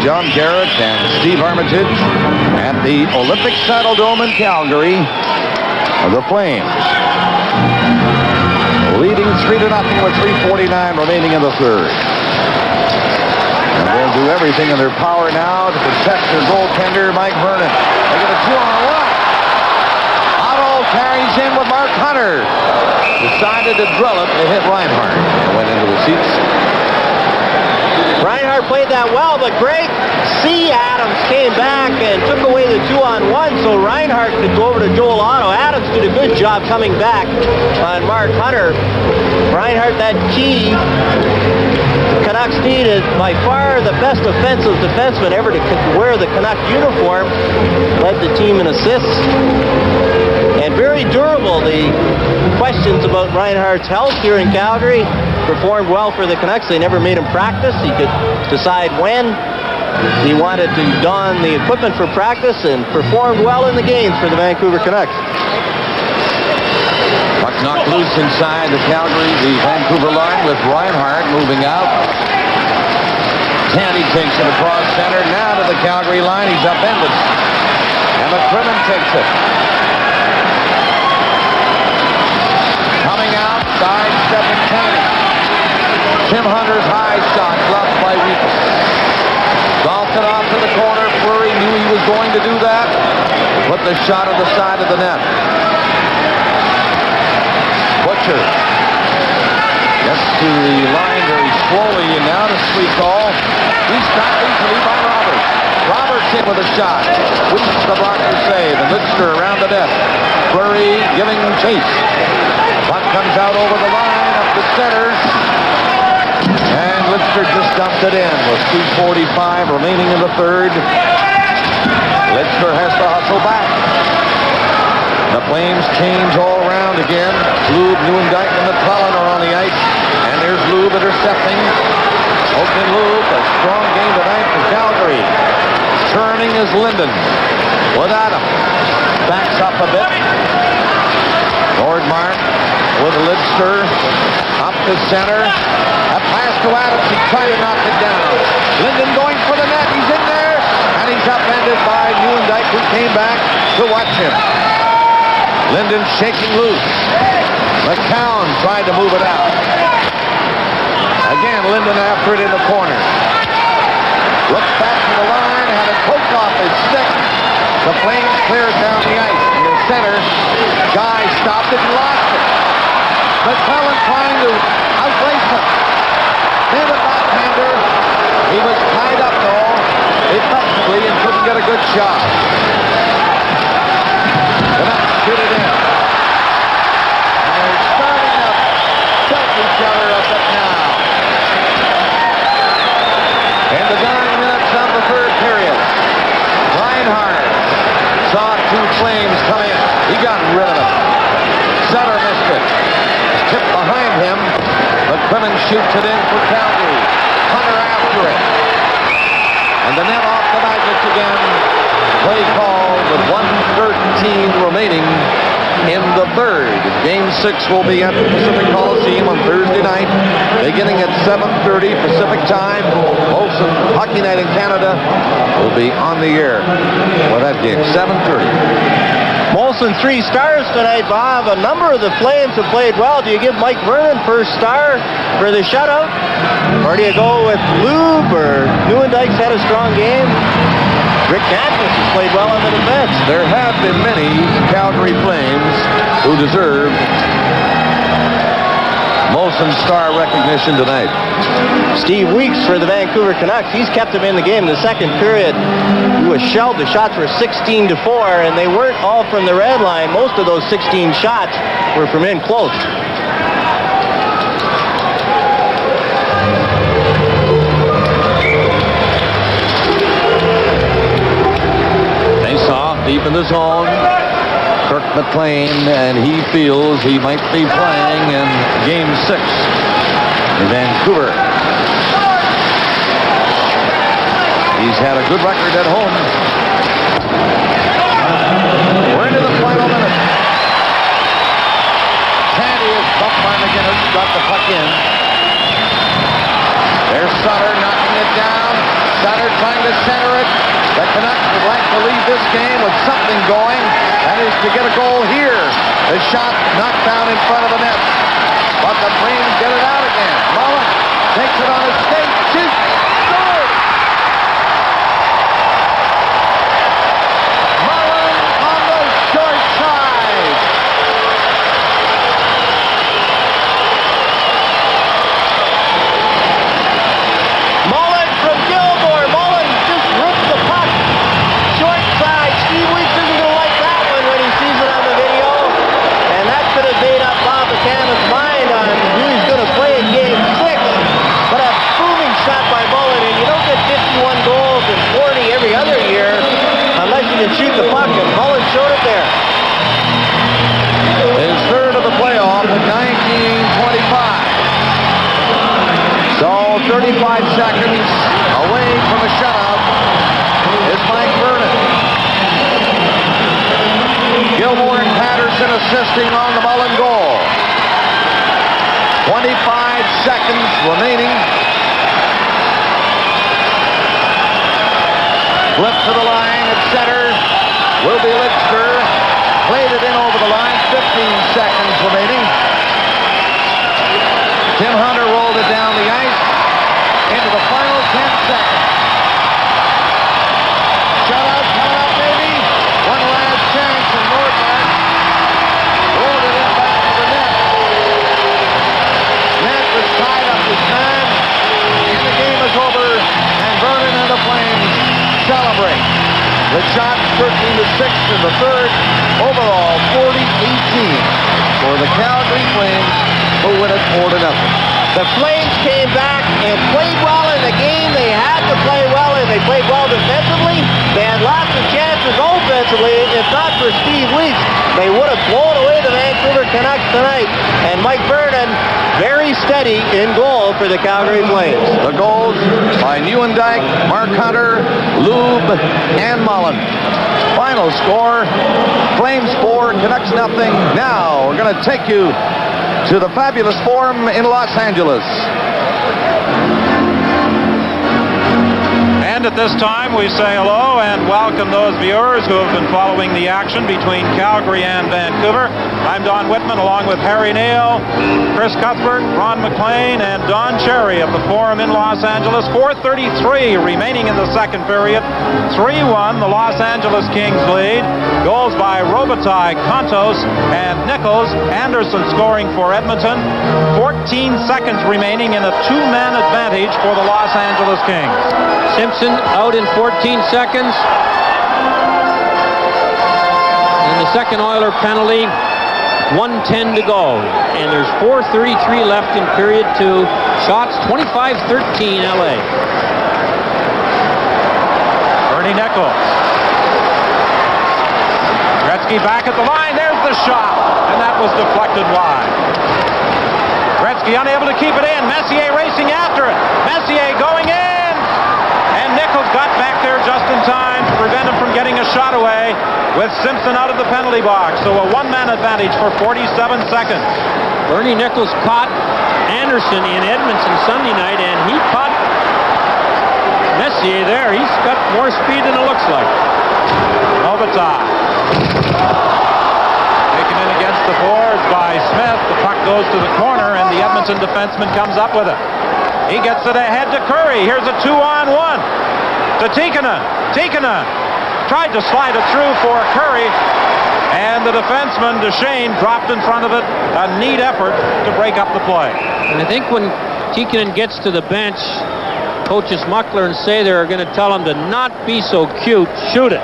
John Garrett and Steve Armitage at the Olympic Saddle Dome in Calgary. The Flames leading 3-0 with 3:49 remaining in the third. And they'll do everything in their power now to protect their goaltender, Mike Vernon. They get a 2-on-1. Otto carries in with Mark Hunter. Decided to drill it. They hit Reinhart and went into the seats. Reinhart played that well, but Greg C. Adams came back and took away the 2-on-1 so Reinhart could go over to Joel Otto. Adams did a good job coming back on Mark Hunter. Reinhart, that key. Canucks needed by far the best offensive defenseman ever to wear the Canuck uniform. Led the team in assists. And very durable. The questions about Reinhart's health here in Calgary performed well for the Canucks. They never made him practice. He could decide when he wanted to don the equipment for practice and performed well in the games for the Vancouver Canucks. Puck knocked loose inside the Vancouver line with Reinhart moving out. Tandy takes it across center. Now to the Calgary line. He's upended. And McCrimmon takes it. Coming out, sidestepping Tandy. Tim Hunter's high shot blocked by Weeper. Golfed it off to the corner. Fleury knew he was going to do that. Put the shot on the side of the net. Butcher gets to the line very slowly, and now to Sweetall. He's stopped easily by Roberts. Roberts in with a shot. Weeks the blocker save, and Lidster around the net. Fleury giving chase. Puck comes out over the line, up the center. And Lidster just dumped it in with 2:45 remaining in the third. Lidster has to hustle back. The Flames change all around again. Lube, Newendijk, and McClellan are on the ice. And there's Lube intercepting. Open Lube, a strong game tonight for Calgary. Turning is Linden. With Adams. Backs up a bit. Nordmark with Lidster. Up to center. A pass to Adams. He tried to knock it down. Linden going for the net. He's in there. And he's upended by Newendijk, who came back to watch him. Linden shaking loose. McCown tried to move it out. Again, Linden after it in the corner. Looks back to the line, had it poked off his stick. The Flames cleared down the ice. In the center, Guy stopped it and lost it. McClellan trying to outlace him. Near the backhander. He was tied up though, effectively, and couldn't get a good shot. Shoot it in. And they're starting to belt each other up now. In the dying minutes of the third period, Reinhart saw two Flames come in. He got rid of it. Sutter missed it. Tipped behind him. McCrimmon shoots it in for Calgary. Hunter after it. And the net off the Magic again. Play call with 1:13 remaining in the third. Game 6 will be at the Pacific Coliseum on Thursday night, beginning at 7:30 Pacific time. Molson Hockey Night in Canada will be on the air for that game, 7:30. Molson 3 stars tonight, Bob. A number of the Flames have played well. Do you give Mike Vernon first star for the shutout? Or do you go with Lube, or Newendijk's had a strong game? Rick Nathaniel has played well on the defense. There have been many Calgary Flames who deserve Molson star recognition tonight. Steve Weeks for the Vancouver Canucks. He's kept them in the game. In the second period, he was shelled. The shots were 16-4, and they weren't all from the red line. Most of those 16 shots were from in close. Deep in the zone, Kirk McLean, and he feels he might be playing in Game 6 in Vancouver. He's had a good record at home. We're into the final minute. Tandy is bumped by McGinnis, got the puck in. There's Sutter knocking it down. Sutter trying to center it. The Canucks would like to leave this game with something going. That is to get a goal here. The shot knocked down in front of the net. But the Flames get it out again. Mullen takes it on his skate. Shoots. Scores! Mullen on the short side. Mullen from Gilmore. Mullen just ripped the puck. Short side. Steve Weeks isn't going to like that one when he sees it on the video. And that could have made up Bob McCann's mind on who he's going to play in Game 6. But a booming shot by Mullen, and you don't get 51 goals and 40 every other year unless you can shoot the puck, and Mullen showed it there. His third of the playoff in 1925. So 35 seconds away from a shutout is Mike Vernon. Gilmore and Patterson assisting on the Mullen goal. 25 seconds remaining. Flip to the line at center. Will be Lidster. Played it in over the line. 15 seconds remaining. Tim Hunter rolled it down the ice into the final 10 seconds. Shutout coming up, baby. One last chance, and Nordmark rolled it in back to the net. Net was tied up this time, and the game is over, and Vernon and the Flames celebrate. The shot 13-6 in the third. Overall, 40-18 for the Calgary Flames, who win it 4-0. The Flames came back and played well in the game. They had to play well, and they played well defensively. They had lots of chances offensively. If not for Steve Weeks, they would have blown away the Vancouver Canucks tonight. And Mike Vernon, very steady in goal for the Calgary Flames. The goals by Neuendijk, Mark Hunter, Lube, and Mullen. Final score, Flames 4, Canucks nothing. Now we're going to take you to the Fabulous Forum in Los Angeles. And at this time, we say hello and welcome those viewers who have been following the action between Calgary and Vancouver. I'm Don Whitman, along with Harry Neal, Chris Cuthbert, Ron McLean, and Don Cherry of the Forum in Los Angeles. 4:33 remaining in the second period. 3-1, the Los Angeles Kings lead. Goals by Robitaille, Kontos, and Nichols. Anderson scoring for Edmonton. 14 seconds remaining in a two-man advantage for the Los Angeles Kings. Simpson out in 14 seconds. And the second Oiler penalty, 1:10 to go. And there's 4:33 left in period 2. Shots 25-13 LA. Bernie Nichols. Gretzky back at the line. There's the shot. And that was deflected wide. Gretzky unable to keep it in. Messier racing after it. Messier going in. And Nichols got back there just in time to prevent him from getting a shot away with Simpson out of the penalty box. So a one-man advantage for 47 seconds. Bernie Nichols caught Anderson in Edmonton Sunday night, and he caught Messier there. He's got more speed than it looks like. Robitaille. Taken in against the boards by Smith. The puck goes to the corner, and the Edmonton defenseman comes up with it. He gets it ahead to Curry. Here's a 2-on-1 to Tikkanen. Tikkanen tried to slide it through for Curry, and the defenseman, Duchesne, dropped in front of it. A neat effort to break up the play. And I think when Tikkanen gets to the bench, coaches Muckler and Sather are going to tell him to not be so cute, shoot it.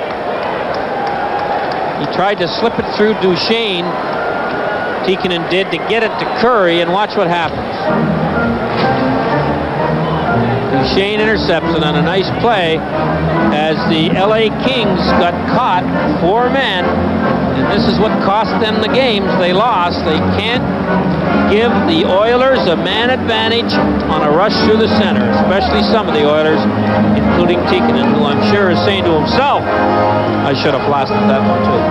He tried to slip it through Duchesne, Tikkanen did, to get it to Curry, and watch what happens. Duchesne intercepts it on a nice play as the LA Kings got caught, 4 men, and this is what cost them the games. They lost. They can't give the Oilers a man advantage on a rush through the center, especially some of the Oilers, including Tikkanen, who I'm sure is saying to himself, I should have blasted that one too.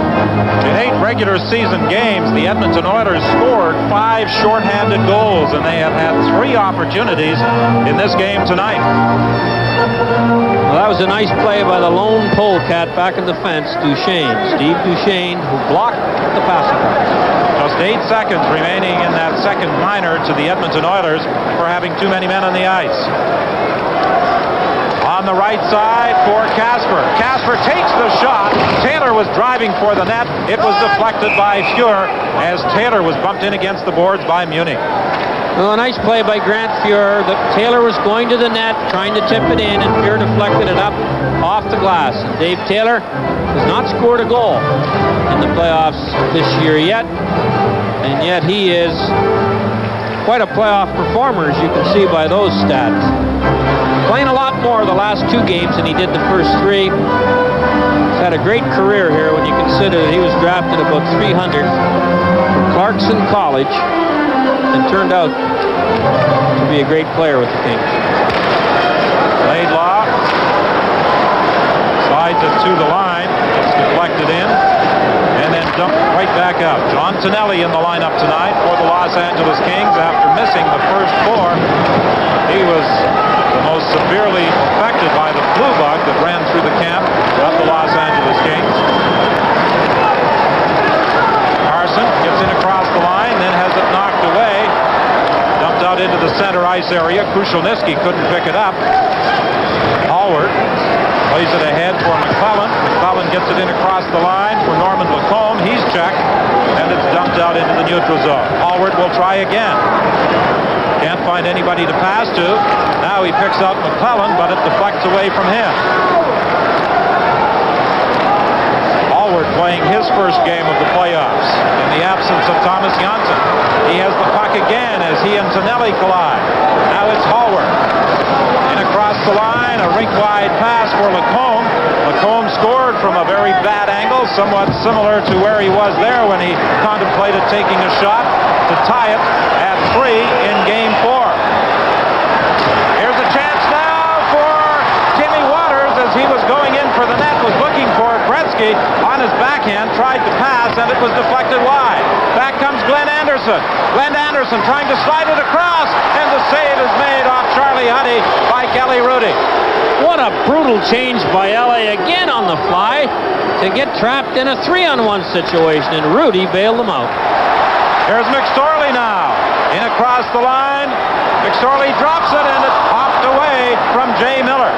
In 8 regular season games, the Edmonton Oilers scored 5 shorthanded goals, and they have had 3 opportunities in this game tonight. Well, that was a nice play by the lone polecat back in the fence, Duchesne. Steve Duchesne, who blocked the passing pass. Just 8 seconds remaining in that second minor to the Edmonton Oilers for having too many men on the ice. On the right side for Casper. Casper takes the shot. Taylor was driving for the net. It was deflected by Fuhr as Taylor was bumped in against the boards by Munich. Well, a nice play by Grant Fuhr. Taylor was going to the net, trying to tip it in, and Fuhr deflected it up off the glass. Dave Taylor has not scored a goal in the playoffs this year yet, and yet he is quite a playoff performer, as you can see by those stats. Playing a lot more the last 2 games than he did the first 3. He's had a great career here when you consider that he was drafted about 300 from Clarkson College and turned out to be a great player with the Kings. Laidlaw slides it to the line. It's deflected in and then dumped right back out. John Tonelli in the lineup tonight for the Los Angeles Kings after missing the first 4. He was the most severely affected by the flu bug that ran through the camp of the Los Angeles Kings. Carson gets in across the line, then has it knocked away. Dumped out into the center ice area. Krushelnyski couldn't pick it up. Hallward plays it ahead for McClellan. McClellan gets it in across the line for Norman Lacombe. He's checked, and it's dumped out into the neutral zone. Hallward will try again. Can't find anybody to pass to. Now he picks out McClellan, but it deflects away from him. Hallward playing his first game of the playoffs in the absence of Thomas Janssen. He has the puck again as he and Tonelli collide. Now it's Hallward. In across the line, a rink-wide pass for Lacombe. Lacombe scored from a very bad angle, somewhat similar to where he was there when he contemplated taking a shot to tie it at 3 in Game 4. Here's a chance now for Jimmy Waters as he was going in for the net, was looking for Gretzky on his backhand, tried to pass, and it was deflected wide. Back comes Glenn Anderson. Glenn Anderson trying to slide it across, and the save is made off Charlie Huddy by Kelly Rudy. What a brutal change by LA again on the fly to get trapped in a 3-on-1 situation, and Rudy bailed them out. Here's McSorley now. In across the line. McSorley drops it, and it's popped away from Jay Miller.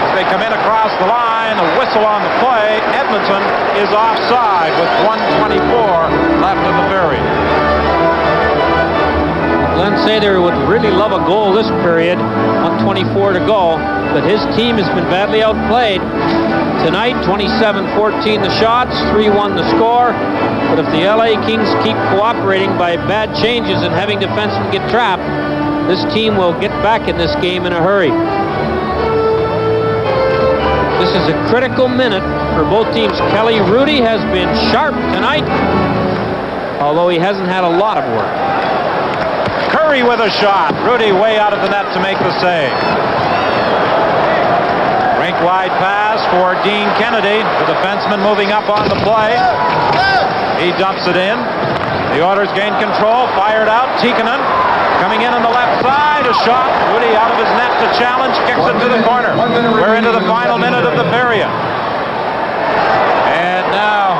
As they come in across the line, a whistle on the play. Edmonton is offside with 1:24 left in the period. Glenn Sather would really love a goal this period, 1:24 to go, but his team has been badly outplayed. Tonight, 27-14 the shots, 3-1 the score, but if the LA Kings keep cooperating by bad changes and having defensemen get trapped, this team will get back in this game in a hurry. This is a critical minute for both teams. Kelly Rudy has been sharp tonight, although he hasn't had a lot of work. Curry with a shot. Rudy way out of the net to make the save. Rink-wide pass for Dean Kennedy. The defenseman moving up on the play. He dumps it in. The Oilers gain control. Fired out. Tikkanen coming in on the left side. A shot. Rudy out of his net to challenge. Kicks it to the corner. We're into the final minute of the period. And now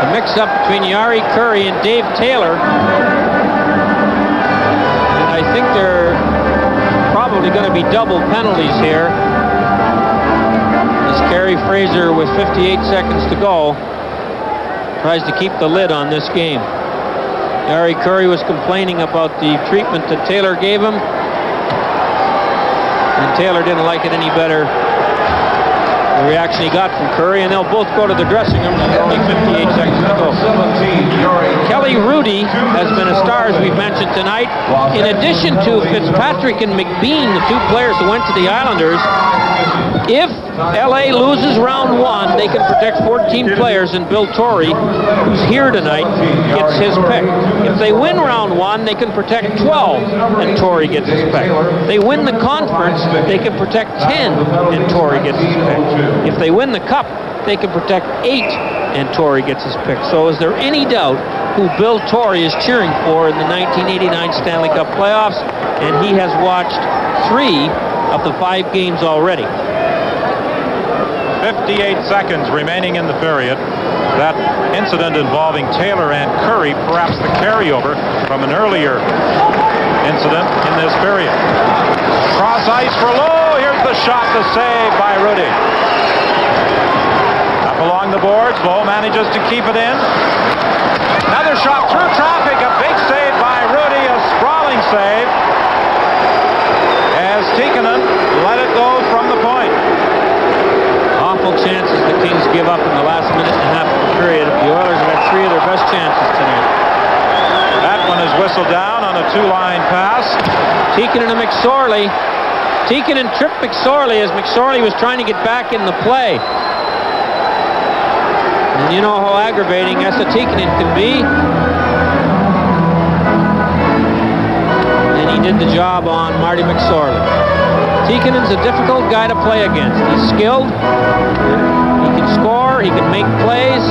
a mix-up between Yari Curry and Dave Taylor. And I think they're probably going to be double penalties here. As Carey Fraser, with 58 seconds to go, tries to keep the lid on this game. Yari Curry was complaining about the treatment that Taylor gave him, and Taylor didn't like it any better. The reaction he got from Curry, and they'll both go to the dressing room. There's only 58 seconds to go. Kelly Rudy has been a star, as we've mentioned tonight. In addition to Fitzpatrick and McBean, the 2 players who went to the Islanders, if LA loses round 1, they can protect 14 players, and Bill Torrey, who's here tonight, gets his pick. If they win round 1, they can protect 12, and Torrey gets his pick. If they win the conference, they can protect 10, and Torrey gets his pick. If they win the cup, they can protect 8 and Torrey gets his pick. So is there any doubt who Bill Torrey is cheering for in the 1989 Stanley Cup playoffs? And he has watched 3 of the 5 games already. 58 seconds remaining in the period. That incident involving Taylor and Curry, perhaps the carryover from an earlier incident in this period. Cross ice for Lowe. Here's the shot, the save by Rudy. Up along the boards, Lowe manages to keep it in. Another shot through traffic, a big save by Rudy, a sprawling save, as Tikkanen let it go from the point. Awful chances the Kings give up in the last minute and a half of the period. The Oilers have had 3 of their best chances tonight. That one is whistled down on a 2-line pass. Tikkanen and McSorley. Tikkanen tripped McSorley as McSorley was trying to get back in the play. And you know how aggravating Esa Tikkanen can be. And he did the job on Marty McSorley. Tikkanen's a difficult guy to play against. He's skilled. He can score. He can make plays.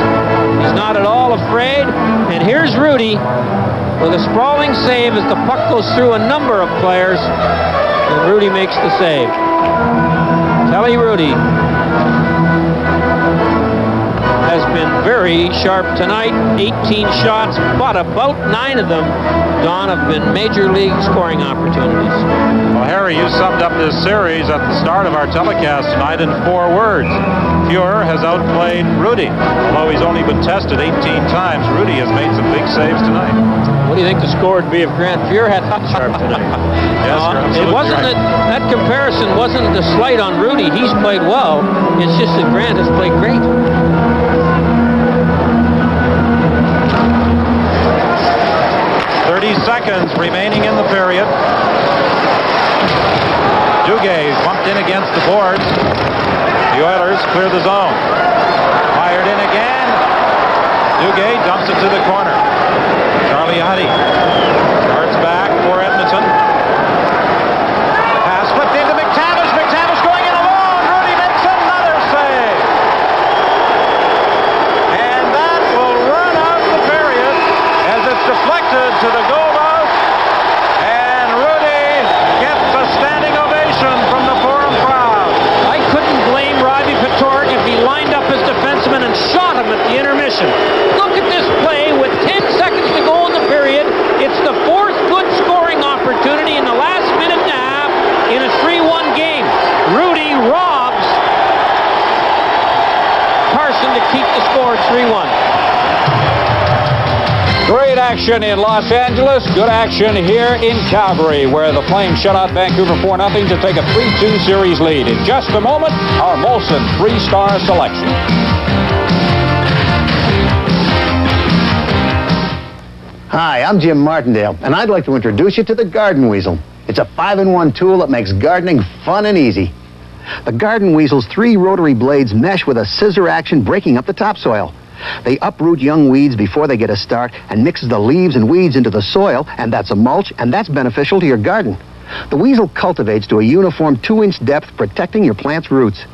He's not at all afraid. And here's Rudy with a sprawling save as the puck goes through a number of players. And Rudy makes the save. Telly Rudy has been very sharp tonight. 18 shots, but about 9 of them, Don, have been major league scoring opportunities. Well, Harry, you summed up this series at the start of our telecast tonight in 4 words. Fuhrer has outplayed Rudy. Although he's only been tested 18 times, Rudy has made some big saves tonight. What do you think the score would be if Grant Fuhrer had that sharp tonight? Yes, it wasn't right. that comparison wasn't a slight on Rudy. He's played well. It's just that Grant has played great. 30 seconds remaining in the period. Duguay bumped in against the boards. The Oilers clear the zone. Fired in again. Duguay dumps it to the corner. Charlie Huddy starts back for Edmonton. Pass flipped into McTavish. McTavish going in alone. Rudy makes another save. And that will run out the period as it's deflected to the goalmouth. And Rudy gets a standing ovation from the Forum crowd. I couldn't blame Robbie Patork if he lined up his defenseman and shot him at the intermission. Look at this play with 10 seconds to go in the period. It's the 4th good scoring opportunity in the last minute and a half in a 3-1 game. Rudy robs Carson to keep the score at 3-1. Great action in Los Angeles. Good action here in Calgary, where the Flames shut out Vancouver 4-0 to take a 3-2 series lead. In just a moment, our Molson 3-star selection. Hi, I'm Jim Martindale, and I'd like to introduce you to the Garden Weasel. It's a 5-in-1 tool that makes gardening fun and easy. The Garden Weasel's 3 rotary blades mesh with a scissor action, breaking up the topsoil. They uproot young weeds before they get a start and mixes the leaves and weeds into the soil, and that's a mulch, and that's beneficial to your garden. The Weasel cultivates to a uniform 2-inch depth, protecting your plant's roots.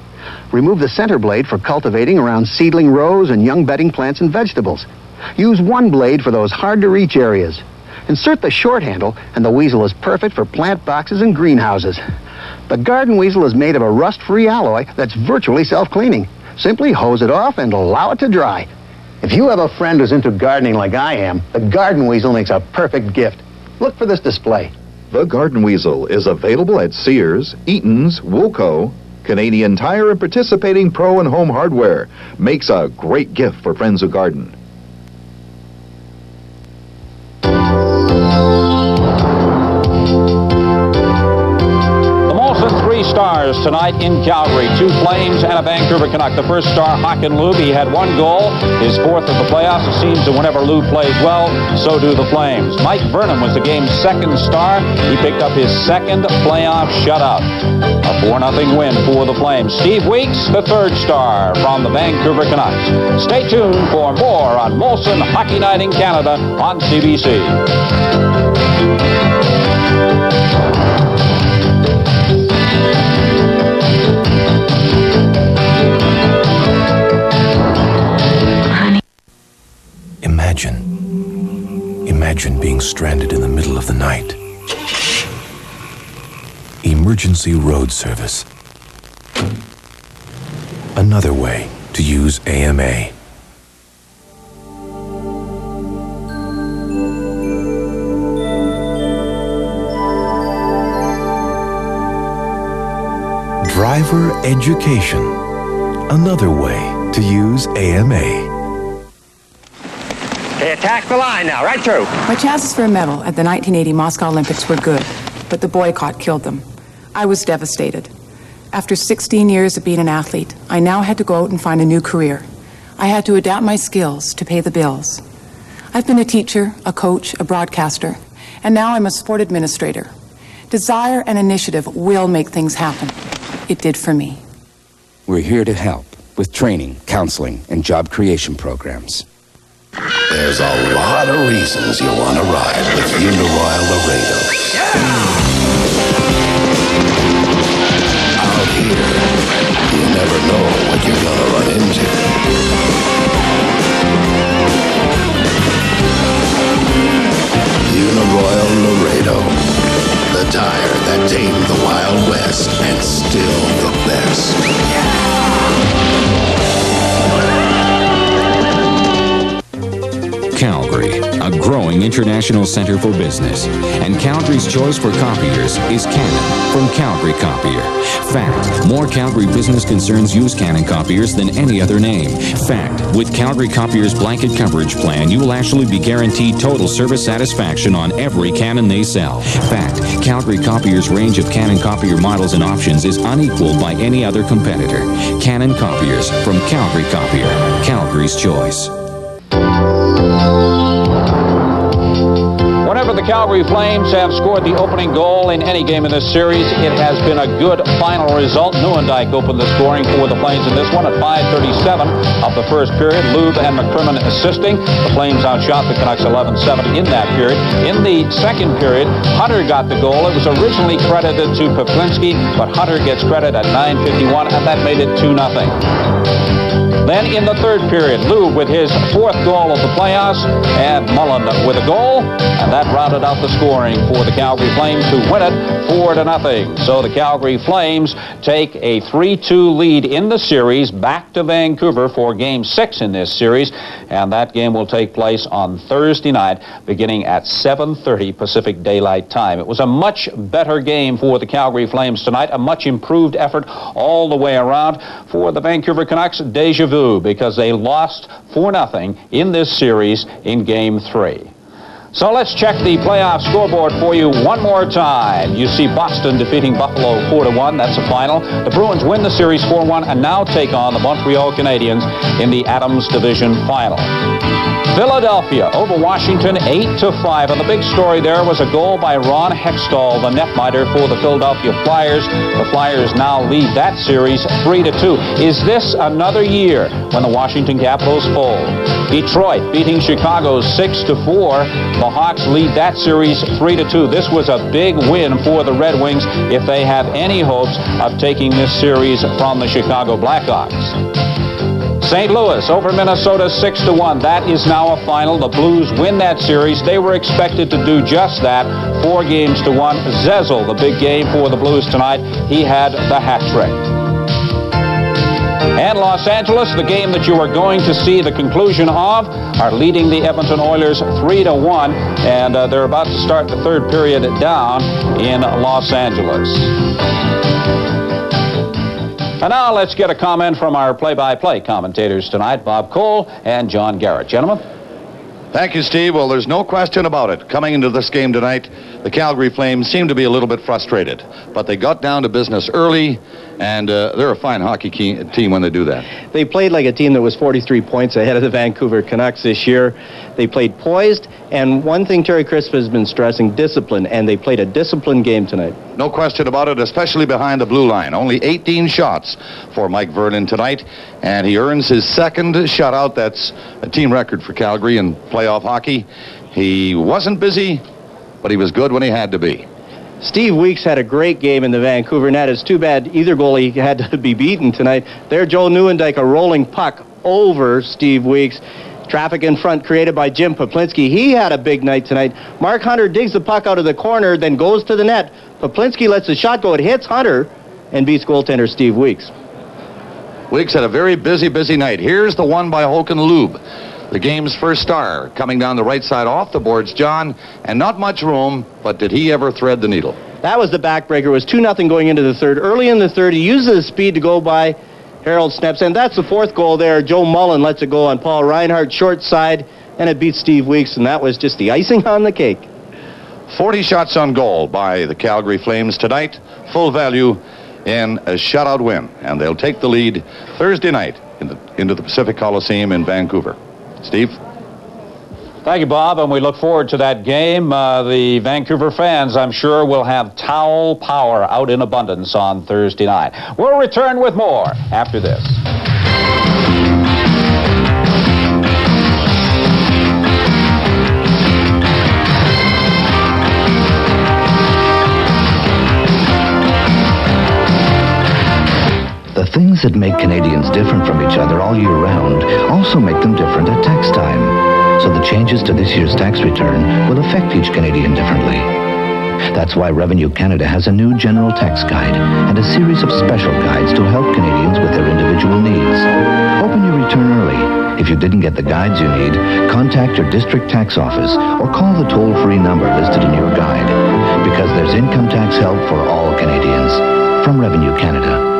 Remove the center blade for cultivating around seedling rows and young bedding plants and vegetables. Use 1 blade for those hard-to-reach areas. Insert the short handle, and the Weasel is perfect for plant boxes and greenhouses. The Garden Weasel is made of a rust-free alloy that's virtually self-cleaning. Simply hose it off and allow it to dry. If you have a friend who's into gardening like I am, the Garden Weasel makes a perfect gift. Look for this display. The Garden Weasel is available at Sears, Eaton's, Woolco, Canadian Tire, and participating Pro and Home Hardware. Makes a great gift for friends who garden. The Molson 3 stars tonight in Calgary. 2 Flames and a Vancouver Canuck. The first star, Hakan Lube. He had 1 goal, his 4th of the playoffs. It seems that whenever Lube plays well, so do the Flames. Mike Burnham was the game's 2nd star. He picked up his 2nd playoff shutout. A 4-0 win for the Flames. Steve Weeks, the 3rd star from the Vancouver Canucks. Stay tuned for more on Molson Hockey Night in Canada on CBC. middle of the night. Emergency road service. Another way to use AMA. Driver education. Another way to use AMA. They attack the line now, right through. My chances for a medal at the 1980 Moscow Olympics were good, but the boycott killed them. I was devastated. After 16 years of being an athlete, I now had to go out and find a new career. I had to adapt my skills to pay the bills. I've been a teacher, a coach, a broadcaster, and now I'm a sport administrator. Desire and initiative will make things happen. It did for me. We're here to help with training, counseling, and job creation programs. There's a lot of reasons you want to ride with Uniroyal Laredo. Out here, you never know what you're gonna run into. Uniroyal Laredo, the tire that tamed the Wild West and still the best. Calgary, a growing international center for business. And Calgary's choice for copiers is Canon from Calgary Copier. Fact, more Calgary business concerns use Canon copiers than any other name. Fact, with Calgary Copier's blanket coverage plan, you will actually be guaranteed total service satisfaction on every Canon they sell. Fact, Calgary Copier's range of Canon copier models and options is unequaled by any other competitor. Canon Copiers from Calgary Copier, Calgary's choice. Whenever the Calgary Flames have scored the opening goal in any game in this series, it has been a good final result. Nieuwendyk opened the scoring for the Flames in this one at 5:37 of the first period. Lube and McCrimmon assisting. The Flames outshot the Canucks 11-7 in that period. In the second period, Hunter got the goal. It was originally credited to Peplinski, but Hunter gets credit at 9:51, and that made it 2-0. Then in the third period, Lube with his fourth goal of the playoffs, and Mullen with a goal, and that rounded out the scoring for the Calgary Flames to win it 4-0. So the Calgary Flames take a 3-2 lead in the series back to Vancouver for Game 6 in this series, and that game will take place on Thursday night beginning at 7:30 Pacific Daylight Time. It was a much better game for the Calgary Flames tonight, a much improved effort all the way around. For the Vancouver Canucks, déjà vu, because they lost 4-0 in this series in Game 3. So let's check the playoff scoreboard for you one more time. You see Boston defeating Buffalo 4-1. That's the final. The Bruins win the series 4-1 and now take on the Montreal Canadiens in the Adams Division final. Philadelphia over Washington 8-5. And the big story there was a goal by Ron Hextall, the netminder for the Philadelphia Flyers. The Flyers now lead that series 3-2. Is this another year when the Washington Capitals fold? Detroit beating Chicago 6-4. The Hawks lead that series 3-2. This was a big win for the Red Wings if they have any hopes of taking this series from the Chicago Blackhawks. St. Louis over Minnesota 6-1. That is now a final. The Blues win that series. They were expected to do just that, 4-1. Zezel, the big game for the Blues tonight, he had the hat trick. And Los Angeles, the game that you are going to see the conclusion of, are leading the Edmonton Oilers 3-1, and they're about to start the third period down in Los Angeles. And now let's get a comment from our play-by-play commentators tonight, Bob Cole and John Garrett. Gentlemen. Thank you, Steve. Well, there's no question about it. Coming into this game tonight, the Calgary Flames seemed to be a little bit frustrated. But they got down to business early, and they're a fine hockey team when they do that. They played like a team that was 43 points ahead of the Vancouver Canucks this year. They played poised, and one thing Terry Crisp has been stressing, discipline, and they played a disciplined game tonight. No question about it, especially behind the blue line. Only 18 shots for Mike Vernon tonight, and he earns his second shutout. That's a team record for Calgary in playoff hockey. He wasn't busy, but he was good when he had to be. Steve Weeks had a great game in the Vancouver net. It's too bad either goalie had to be beaten tonight. There, Joe Nieuwendyk, a rolling puck over Steve Weeks. Traffic in front created by Jim Poplinski. He had a big night tonight. Mark Hunter digs the puck out of the corner, then goes to the net. Poplinski lets the shot go. It hits Hunter and beats goaltender Steve Weeks. Weeks had a very busy night. Here's the one by Håkan Lube, the game's first star, coming down the right side off the boards, John, and not much room, but did he ever thread the needle? That was the backbreaker. It was 2-0 going into the third. Early in the third, he uses his speed to go by Harold Sneps, and that's the fourth goal there. Joe Mullen lets it go on Paul Reinhardt, short side, and it beats Steve Weeks, and that was just the icing on the cake. 40 shots on goal by the Calgary Flames tonight, full value in a shutout win, and they'll take the lead Thursday night into the Pacific Coliseum in Vancouver. Steve? Thank you, Bob, and we look forward to that game. The Vancouver fans, I'm sure, will have towel power out in abundance on Thursday night. We'll return with more after this. The things that make Canadians different from each other all year round also make them different at tax time. So the changes to this year's tax return will affect each Canadian differently. That's why Revenue Canada has a new general tax guide and a series of special guides to help Canadians with their individual needs. Open your return early. If you didn't get the guides you need, contact your district tax office or call the toll-free number listed in your guide, because there's income tax help for all Canadians. From Revenue Canada.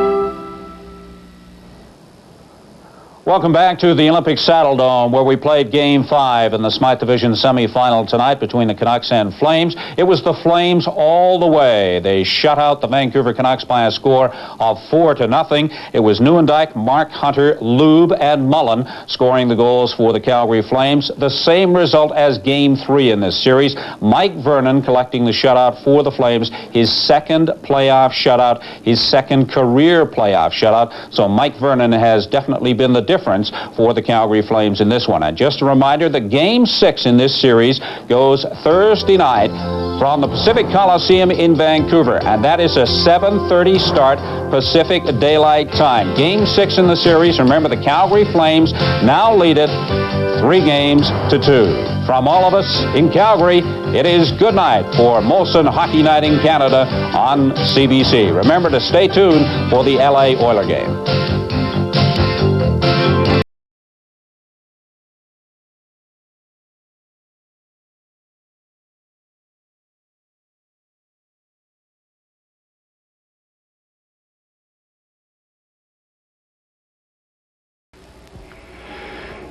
Welcome back to the Olympic Saddle Dome, where we played Game 5 in the Smythe Division semifinal tonight between the Canucks and Flames. It was the Flames all the way. They shut out the Vancouver Canucks by a score of 4-0. It was Nieuwendyk, Mark Hunter, Lube, and Mullen scoring the goals for the Calgary Flames. The same result as Game 3 in this series. Mike Vernon collecting the shutout for the Flames, his second playoff shutout, his second career playoff shutout. So Mike Vernon has definitely been the difference for the Calgary Flames in this one. And just a reminder that Game 6 in this series goes Thursday night from the Pacific Coliseum in Vancouver, and that is a 7:30 start Pacific Daylight Time. Game 6 in the series. Remember, the Calgary Flames now lead it 3-2. From all of us in Calgary, it is good night for Molson Hockey Night in Canada on CBC. Remember to stay tuned for the LA Oiler game.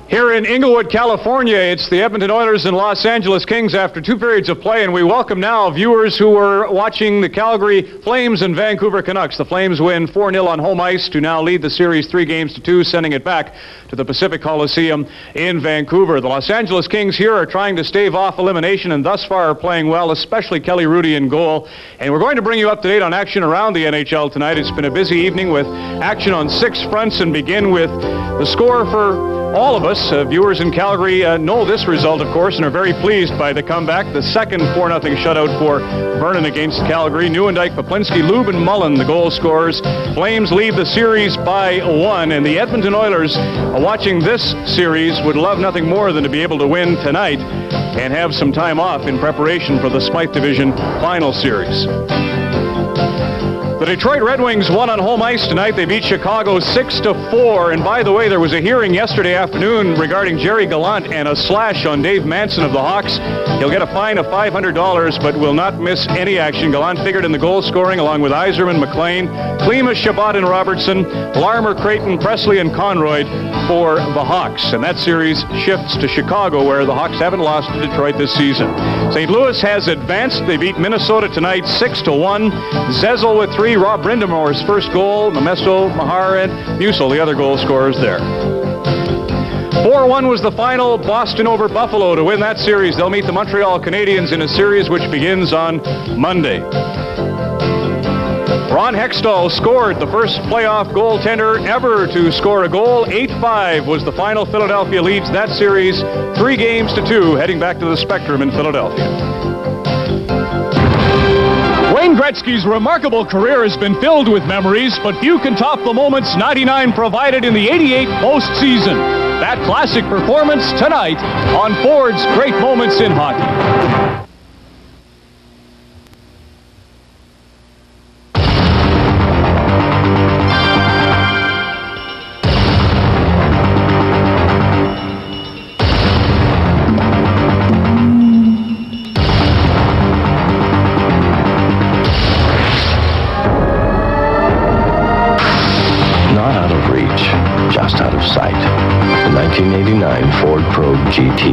Here in Inglewood, California, it's the Edmonton Oilers and Los Angeles Kings after 2 periods of play, and we welcome now viewers who are watching the Calgary Flames and Vancouver Canucks. The Flames win 4-0 on home ice to now lead the series 3-2, sending it back to the Pacific Coliseum in Vancouver. The Los Angeles Kings here are trying to stave off elimination and thus far are playing well, especially Kelly Rudy in goal. And we're going to bring you up to date on action around the NHL tonight. It's been a busy evening with action on 6 fronts, and begin with the score for all of us. Viewers in Calgary know this result, of course, and are very pleased by the comeback. The second 4-0 shutout for Vernon against Calgary. Nieuwendyk, Poplinski, Lube, and Mullen, the goal scorers. Flames lead the series by 1, and the Edmonton Oilers, watching this series, would love nothing more than to be able to win tonight and have some time off in preparation for the Smythe Division final series. The Detroit Red Wings won on home ice tonight. They beat Chicago 6-4. And by the way, there was a hearing yesterday afternoon regarding Jerry Gallant and a slash on Dave Manson of the Hawks. He'll get a fine of $500, but will not miss any action. Gallant figured in the goal scoring along with Yzerman, McLean, Klima, Shabbat, and Robertson, Larmer, Creighton, Presley, and Conroy for the Hawks. And that series shifts to Chicago, where the Hawks haven't lost to Detroit this season. St. Louis has advanced. They beat Minnesota tonight 6-1. Zezel with 3. Rob Brindamore's first goal. Momesto, Mahar, and Musil, the other goal scorers there. 4-1 was the final. Boston over Buffalo to win that series. They'll meet the Montreal Canadiens in a series which begins on Monday. Ron Hextall scored, the first playoff goaltender ever to score a goal. 8-5 was the final. Philadelphia leads that series 3-2, heading back to the Spectrum in Philadelphia. Wayne Gretzky's remarkable career has been filled with memories, but few can top the moments 99 provided in the 88 postseason. That classic performance tonight on Ford's Great Moments in Hockey. Just out of sight. The 1989 Ford Probe GT.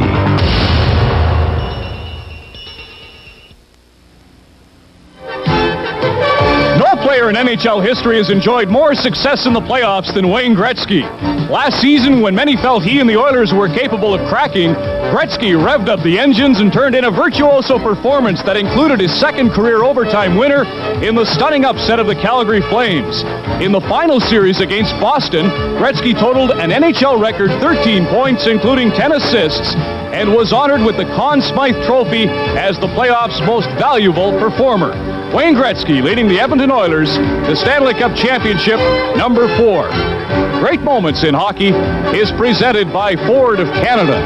No player in NHL history has enjoyed more success in the playoffs than Wayne Gretzky. Last season, when many felt he and the Oilers were capable of cracking, Gretzky revved up the engines and turned in a virtuoso performance that included his second career overtime winner in the stunning upset of the Calgary Flames. In the final series against Boston, Gretzky totaled an NHL record 13 points, including 10 assists, and was honored with the Conn Smythe Trophy as the playoffs' most valuable performer. Wayne Gretzky leading the Edmonton Oilers to Stanley Cup Championship number 4. Great Moments in Hockey is presented by Ford of Canada.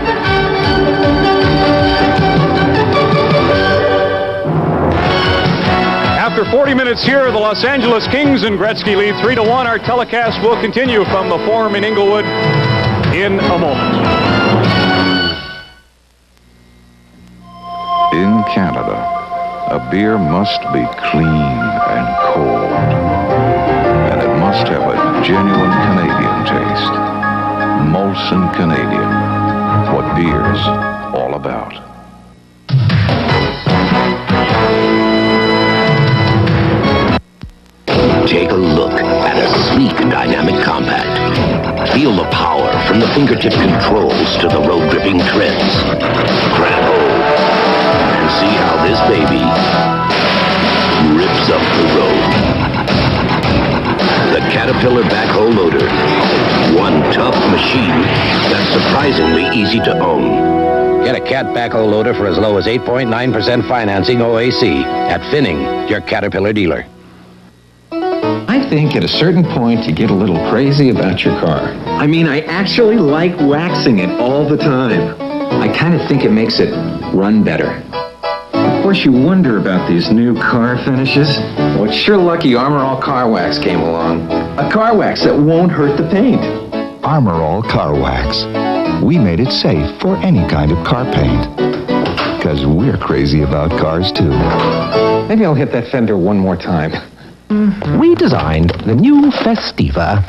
After 40 minutes here, the Los Angeles Kings and Gretzky lead 3-1. Our telecast will continue from the Forum in Inglewood in a moment. In Canada, a beer must be clean and cold, and it must have a genuine Canadian taste. Molson Canadian, what beer's all about. Take a look at a sleek, dynamic compact. Feel the power from the fingertip controls to the road-gripping treads. Grab hold and see how this baby rips up the road. The Caterpillar backhoe loader. One tough machine that's surprisingly easy to own. Get a Cat backhoe loader for as low as 8.9% financing OAC at Finning, your Caterpillar dealer. I think at a certain point you get a little crazy about your car. I mean, I actually like waxing it all the time. I kind of think it makes it run better. Of course, you wonder about these new car finishes. Well, it's sure lucky Armor All Car Wax came along. A car wax that won't hurt the paint. Armor All Car Wax. We made it safe for any kind of car paint. Because we're crazy about cars, too. Maybe I'll hit that fender one more time. We designed the new Festiva,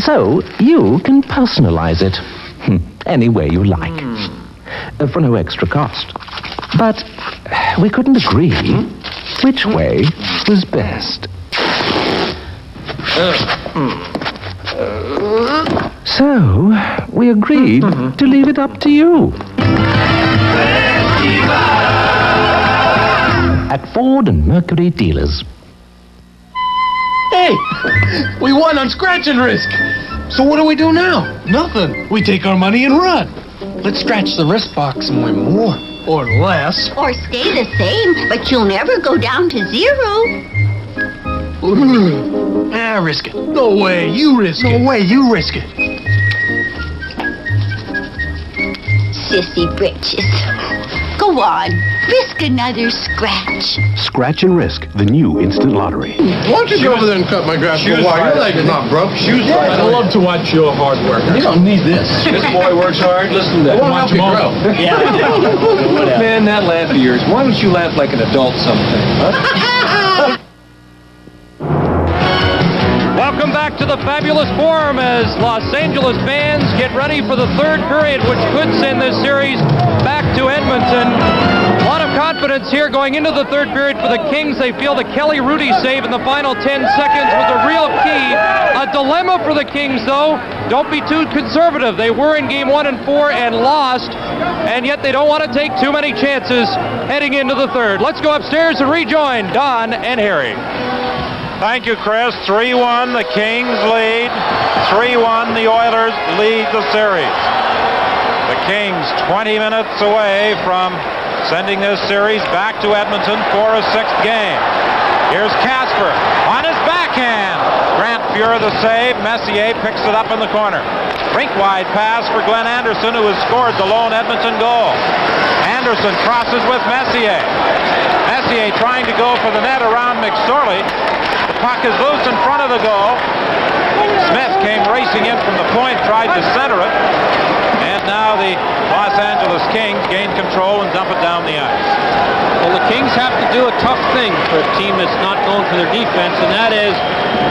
so you can personalize it any way you like, for no extra cost. But we couldn't agree which way was best. So we agreed to leave it up to you. At Ford and Mercury dealers. Hey, we won on Scratch and Risk. So what do we do now? Nothing. We take our money and run. Let's scratch the risk box and win more. Or less. Or stay the same, but you'll never go down to zero. Risk it. No way, you risk it. No way, you risk it. Sissy britches. Go on, risk another scratch. Scratch and Risk, the new instant lottery. Why don't you go over there and cut my grass for a while? Your leg is not broke. I love to watch your hard work. You don't need this. This boy works hard. Listen to that. Watch him grow. Yeah, man, that laugh of yours. Why don't you laugh like an adult sometime? Huh? Welcome back to the fabulous Forum as Los Angeles fans get ready for the third period, which could send this series back to Edmonton. A lot of confidence here going into the third period for the Kings. They feel the Kelly Rudy save in the final 10 seconds was a real key. A dilemma for the Kings, though. Don't be too conservative. They were in game 1 and 4 and lost, and yet they don't want to take too many chances heading into the third. Let's go upstairs and rejoin Don and Harry. Thank you, Chris. 3-1, the Kings lead. 3-1, the Oilers lead the series. The Kings 20 minutes away from sending this series back to Edmonton for a 6th game. Here's Casper on his backhand. Grant Fuhr the save. Messier picks it up in the corner. Rink-wide pass for Glenn Anderson, who has scored the lone Edmonton goal. Anderson crosses with Messier. Messier trying to go for the net around McSorley. The puck is loose in front of the goal. Smith came racing in from the point, tried to center it. And now the Los Angeles Kings gain control and dump it down the ice. Well, the Kings have to do a tough thing for a team that's not known for their defense, and that is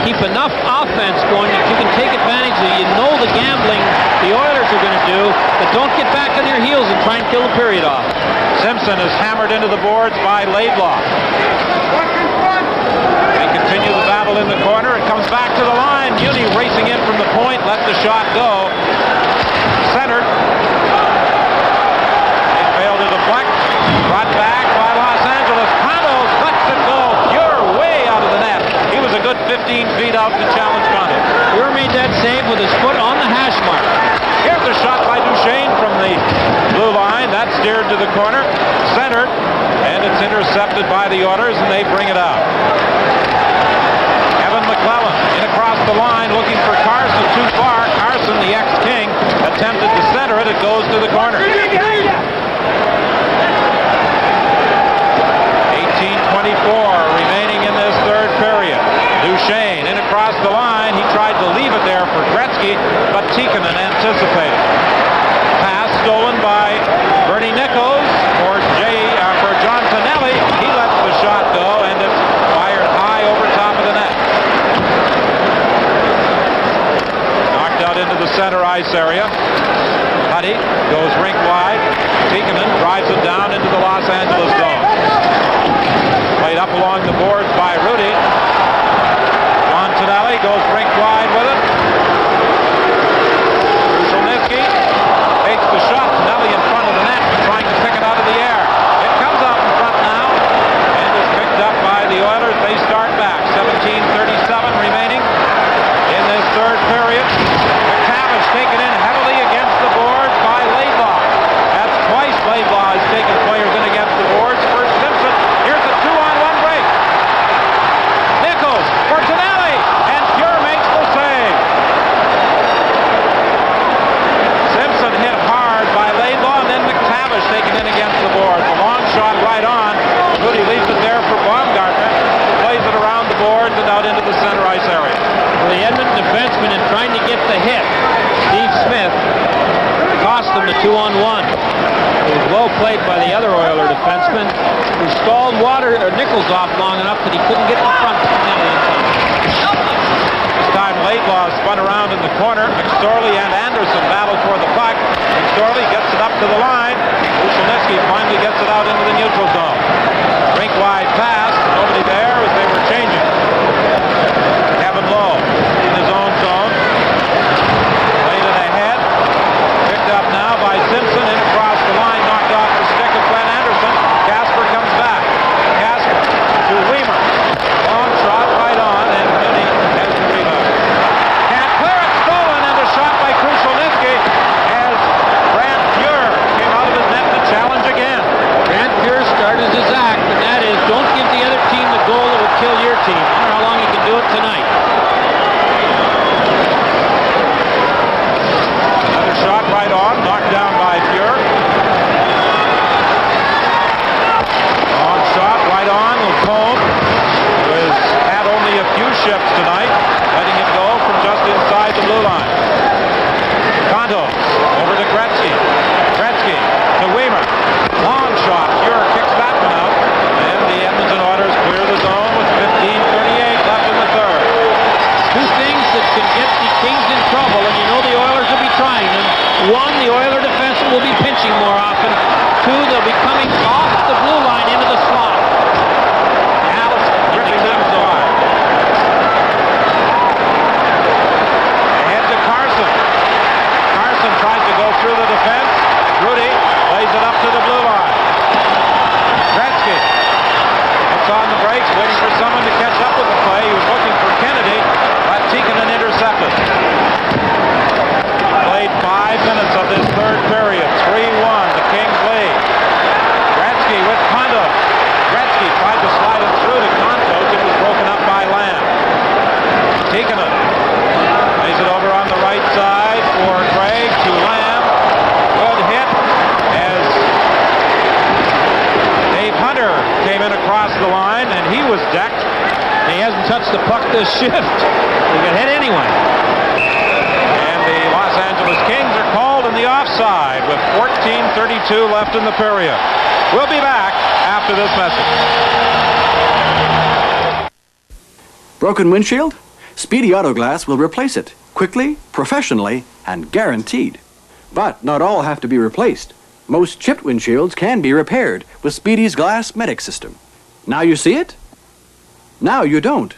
keep enough offense going that you can take advantage of. You know the gambling the Oilers are going to do, but don't get back on your heels and try and kill the period off. Simpson is hammered into the boards by Laidlaw. They continue the battle in the corner. It comes back to the line. Muni racing in from the point, let the shot go. Centered. They fail to deflect. Brought back by Los Angeles. Condos lets it go. You're way out of the net. He was a good 15 feet out to challenge Condo. Fuhr made that save with his foot on the hash mark. Here's a shot by Duchesne from the blue line. That's steered to the corner. Centered. And it's intercepted by the Oilers, and they bring it out. Evan McClellan in across the line looking for Carson. Too far. Carson, the ex-King, attempted to center it. It goes to the corner. 18:24 remaining in this third period. Duchesne in across the line. He tried to leave it there for Gretzky, but Tikkanen anticipated. Pass stolen by Bernie Nichols for John Tonelli. He lets the shot go, and it's fired high over top of the net. Knocked out into the center ice area. Huddy goes rink wide. Tikkanen drives it down into the Los Angeles zone. Played up along the boards by Rudy. John Tonelli goes rink wide with it. Krushelnyski takes the shot. Tonelli in front of the net, trying to pick it out of the air. It comes out in front now and is picked up by the Oilers. They start back. 17:37 remaining in this third period. McTavish taken in heavily against the boards by Laidlaw. That's twice Laidlaw has taken players in against the boards. First Simpson. Here's a 2-on-1 break. Nichols for Tonelli, and Fuhr makes the save. Simpson hit hard by Laidlaw, and then McTavish taken in against the boards. A long shot right on. Rudy leaves it there for Baumgartner. Plays it around the boards and out into the center ice area. Well, the Edmonton defenseman, in trying to get the hit, Steve Smith, cost them the 2-on-1. It was well played by the other Oiler defenseman, who stalled Nichols off long enough that he couldn't get in front of Tonelli in time. This time Laidlaw spun around in the corner. McSorley and Anderson battle for the puck. McSorley gets it up to the line. Krushelnyski finally gets it out into the neutral zone. Rink-wide pass. Nobody there as they were changing. Kevin Lowe in his own zone. Played it ahead. Picked up now by Simpson. In across the line. Knocked off the stick of Glenn Anderson. Casper comes back. Casper to Weimer. Long shot right on, and Mooney has the rebound. Can't clear it. Stolen, and a shot by Krushelnyski as Grant Fuhr came out of his net to challenge again. Grant Fuhr started his act. across the line, and he was decked. He hasn't touched the puck this shift. He got hit anyway. And the Los Angeles Kings are called in the offside with 14:32 left in the period. We'll be back after this message. Broken windshield? Speedy Auto Glass will replace it quickly, professionally, and guaranteed. But not all have to be replaced. Most chipped windshields can be repaired with Speedy's Glass Medic system. Now you see it? Now you don't.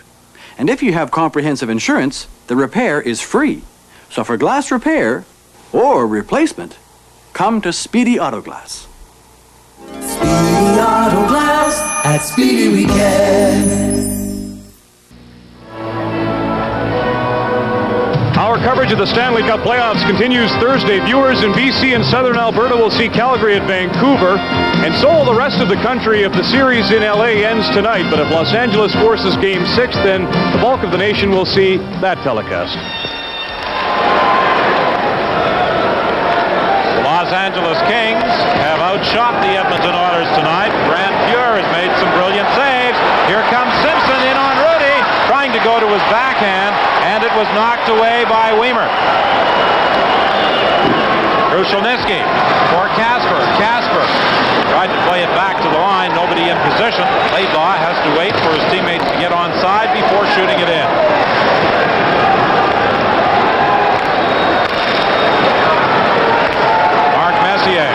And if you have comprehensive insurance, the repair is free. So for glass repair or replacement, come to Speedy Auto Glass. Speedy Auto Glass, at Speedy we can. Our coverage of the Stanley Cup playoffs continues Thursday. Viewers in BC and Southern Alberta will see Calgary at Vancouver, and so will the rest of the country if the series in LA ends tonight. But if Los Angeles forces Game 6, then the bulk of the nation will see that telecast. The Los Angeles Kings have outshot the Edmonton Oilers tonight. Grant Fuhr has made some brilliant saves. Here comes Simpson in on Rudy, trying to go to his backhand, and it was knocked away by Weimer. Krushelnyski for Kasper. Kasper tried to play it back to the line. Nobody in position. Laidlaw has to wait for his teammates to get onside before shooting it in. Mark Messier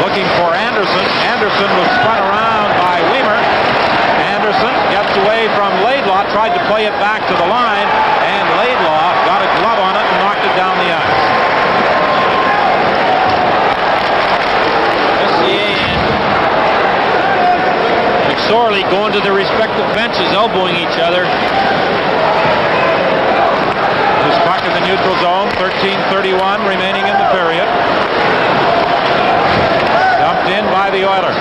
looking for Anderson. Anderson was spun around by Weimer. Anderson gets away from Laidlaw, tried to play it back to the line, and Laidlaw got a glove on it and knocked it down the ice. Messier and McSorley going to their respective benches, elbowing each other. This puck in the neutral zone, 13:31 remaining in the period. Dumped in by the Oilers.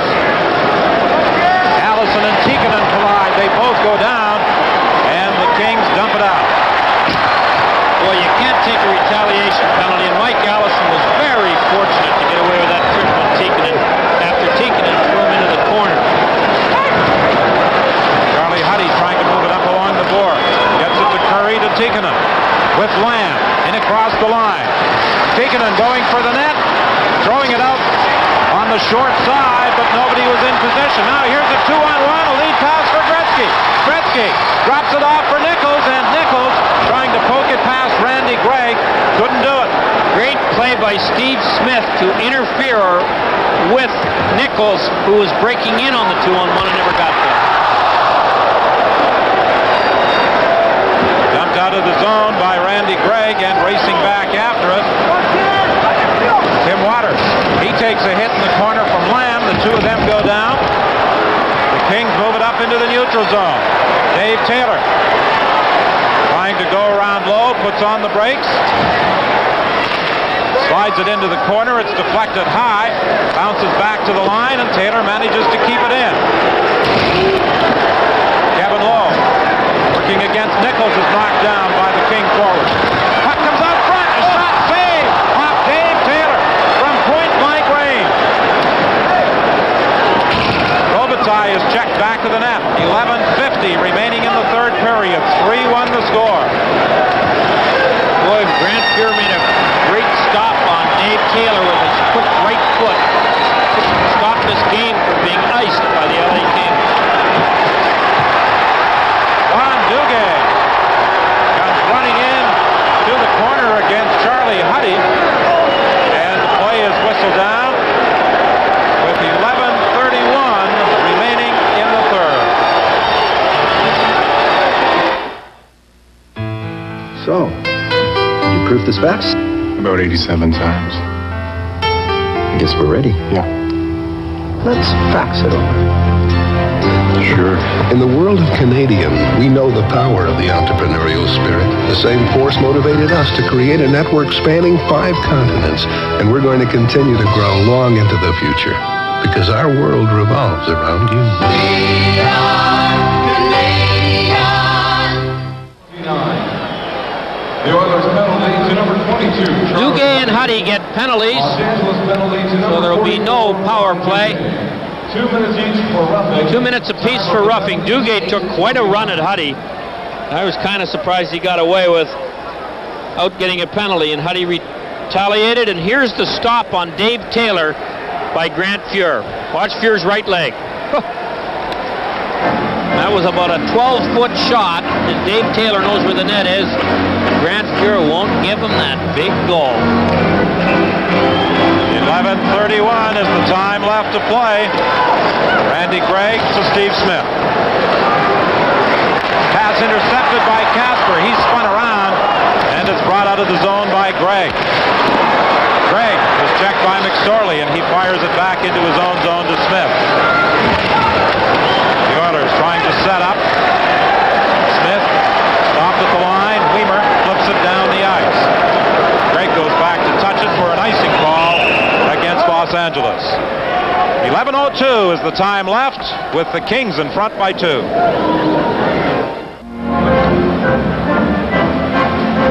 Allison and Tikkanen collide. They both go down, and the Kings dump it out. Well, you can't take a retaliation penalty, and Mike Allison was very fortunate to get away with that trick on Tikkanen after Tikkanen threw him into the corner. Charlie Huddy trying to move it up along the board. Gets it to Curry to Tikkanen with Lamb and across the line. Tikkanen going for the net, throwing it out on the short side, but nobody was in position. Now here's a 2-on-1, a lead pass for Gretzky. Gretzky drops it off for Nichols, and Nichols trying to poke it past Randy Gregg. Couldn't do it. Great play by Steve Smith to interfere with Nichols, who was breaking in on the 2-on-1 and never got there. Dumped out of the zone by Randy Gregg, and racing back after it, Tim Waters. He takes a hit in the corner from Lamb. The two of them go down. The Kings move it up into the neutral zone. Dave Taylor trying to go around low, puts on the brakes. Slides it into the corner. It's deflected high. Bounces back to the line, and Taylor manages to keep it in. Kevin Lowe working against Nichols is knocked down by the King forward. Puck comes out front. A shot saved off Dave Taylor from point-blank range. Robitaille is checked back to the net. 11:50 remaining in the third period. 3-1 the score. Boy, Grant Fuhr made a great stop on Dave Taylor with his quick right foot. Stopped this game from being iced by the LA Kings. Ron Duguay comes running in to the corner against Charlie Huddy, and the play is whistled down with 11:31 remaining in the third. So, you proof the specs? About 87 times. I guess we're ready. Yeah. Let's fax it over. Sure. In the world of Canadian, we know the power of the entrepreneurial spirit. The same force motivated us to create a network spanning 5 continents, and we're going to continue to grow long into the future because our world revolves around you. We are Canadian. The Oilers penalty to number 22. Duguay and Huddy get penalties, so there will be no power play. 2 minutes each for roughing. 2 minutes apiece for roughing. Dugay took quite a run at Huddy. I was kind of surprised he got away without getting a penalty, and Huddy retaliated, and here's the stop on Dave Taylor by Grant Fuhr. Watch Fuhr's right leg. That was about a 12-foot shot, and Dave Taylor knows where the net is. Grant Fuhr won't give him that big goal. 11:31 is the time left to play. Randy Gregg to Steve Smith. Pass intercepted by Casper. He spun around, and it's brought out of the zone by Gregg. Gregg is checked by McSorley, and he fires it back into his own zone to Smith. The Oilers trying to set up. Smith stopped at the line. Weimer flips it down the ice. Gregg goes back to touch it for an icing call against Los Angeles. 11:02 is the time left, with the Kings in front by 2.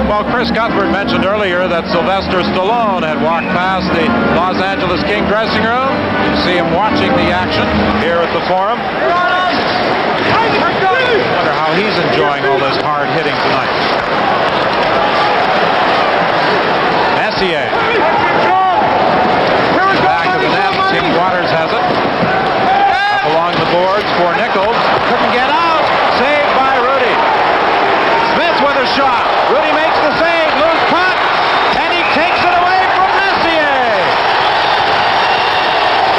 Well, Chris Cuthbert mentioned earlier that Sylvester Stallone had walked past the Los Angeles King dressing room. You see him watching the action here at the Forum. I wonder how he's enjoying all this hard hitting tonight. Messier. Back of the net. Tim Waters has it. Up along the boards for Nichols. Couldn't get out. Saved by Rudy. Smith with a shot. Rudy makes the save. Loose puck. And he takes it away from Messier.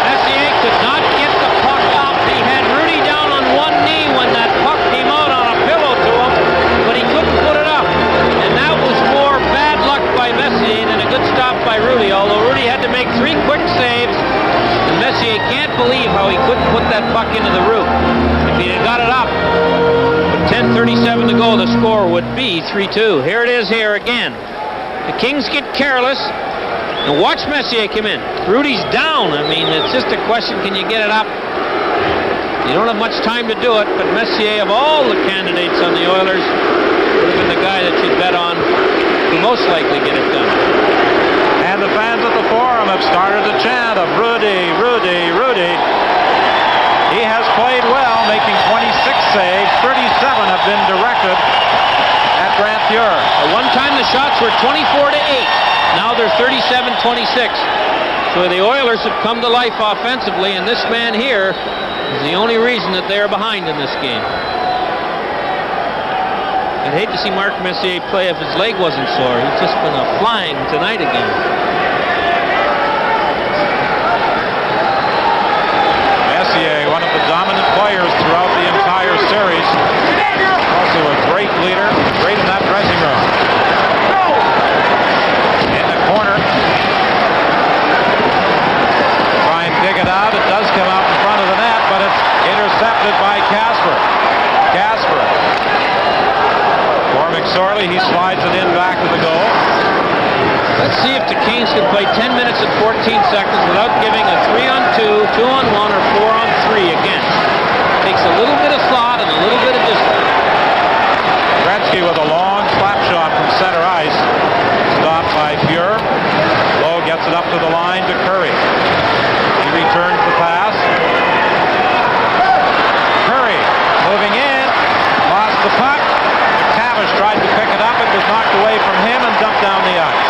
Messier could not get the puck up. He had Rudy down on one knee when that puck came out on a pillow to him, but he couldn't put it up. And that was more bad luck by Messier than a good stop by Rudy, although Rudy had to make 3 quick saves. And Messier can't believe how he couldn't put that puck into the roof. If he had got it up, with 10:37 to go, the score would be 3-2. Here it is here again. The Kings get careless. And watch Messier come in. Rudy's down. I mean, it's just a question, can you get it up? You don't have much time to do it, but Messier, of all the candidates on the Oilers, would have been the guy that you'd bet on to most likely get it done. And the fans at the Forum have started a chant of Rudy, Rudy, Rudy. He has played well, making 26 saves. 37 have been directed at Grant Fuhr. At one time the shots were 24-8. Now they're 37-26. So the Oilers have come to life offensively, and this man here is the only reason that they're behind in this game. I'd hate to see Mark Messier play if his leg wasn't sore. He's just been flying tonight again. Messier, one of the dominant players throughout the entire series. Also a great leader, great in that dressing room. In the corner. Try and dig it out. It does come out in front of the net, but it's intercepted by Casper. Casper. For McSorley, he slides it in back to the goal. Let's see if the Kings can play 10 minutes and 14 seconds without giving a 3-on-2, 2-on-1, or 4-on-3 again. Takes a little bit of thought and a little bit of discipline. Gretzky with a long slap shot from center ice. Stopped by Fuhr. Lowe gets it up to the line to Curry. He returns the pass. Curry moving in. Lost the puck. McTavish tried to pick it up. It was knocked away from him and dumped down the ice.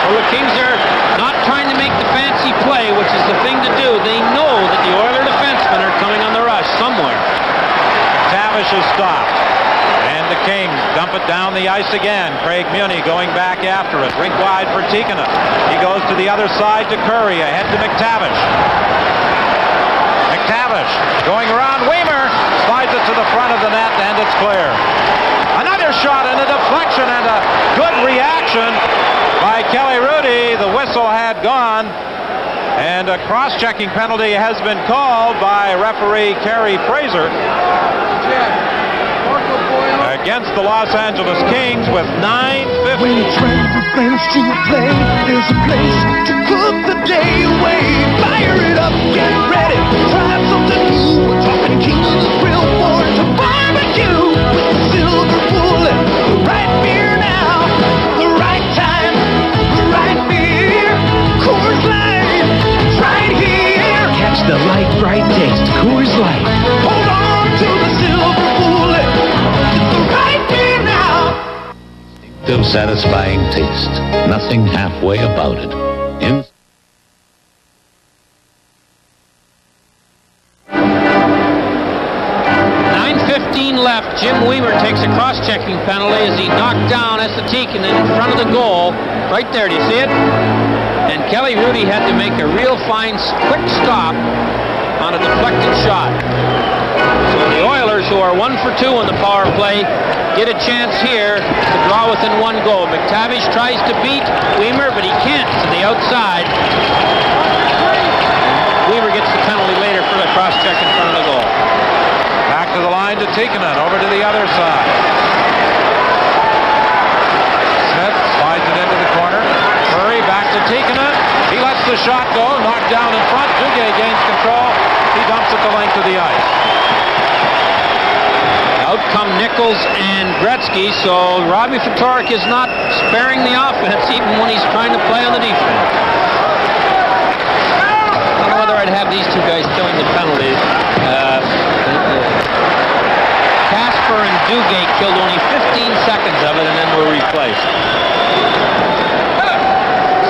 Well, the Kings are not trying to make the fancy play, which is the thing to do. They know that the Oiler defensemen are coming on the rush somewhere. McTavish is stopped. And the Kings dump it down the ice again. Craig Muni going back after it. Rink wide for Tikkanen. He goes to the other side to Curry. Ahead to McTavish. McTavish going around Weimer. Slides it to the front of the net, and it's clear. Another shot and a deflection and a good reaction by Kelly Rudy. The whistle had gone. And a cross-checking penalty has been called by referee Kerry Fraser against the Los Angeles Kings with 9:50. When you're trying to replenish to a play, there's a place to cook the day away. Fire it up, get ready, try something new. We're talking King of the Grill for to barbecue with the silver bullet, the right beer now, the right time, the right beer. Coors Light, it's right here. Catch the light bright satisfying taste. Nothing halfway about it. 9:15 left. Jim Weimer takes a cross-checking penalty as he knocked down Esatikin in front of the goal. Right there, do you see it? And Kelly Rudy had to make a real fine, quick stop on a deflected shot. So the Oilers, who are 1 for 2 on the power play, get a chance here to draw within 1 goal. McTavish tries to beat Weimer, but he can't to the outside. Weimer gets the penalty later for the cross-check in front of the goal. Back to the line to Tikkanen, over to the other side. Smith slides it into the corner. Murray back to Tikkanen. He lets the shot go, knocked down in front. Duguay gains control. He dumps it the length of the ice. Out come Nichols and Gretzky, so Robbie Ftorek is not sparing the offense even when he's trying to play on the defense. I don't know whether I'd have these two guys killing the penalties. Casper and Duguay killed only 15 seconds of it and then were replaced.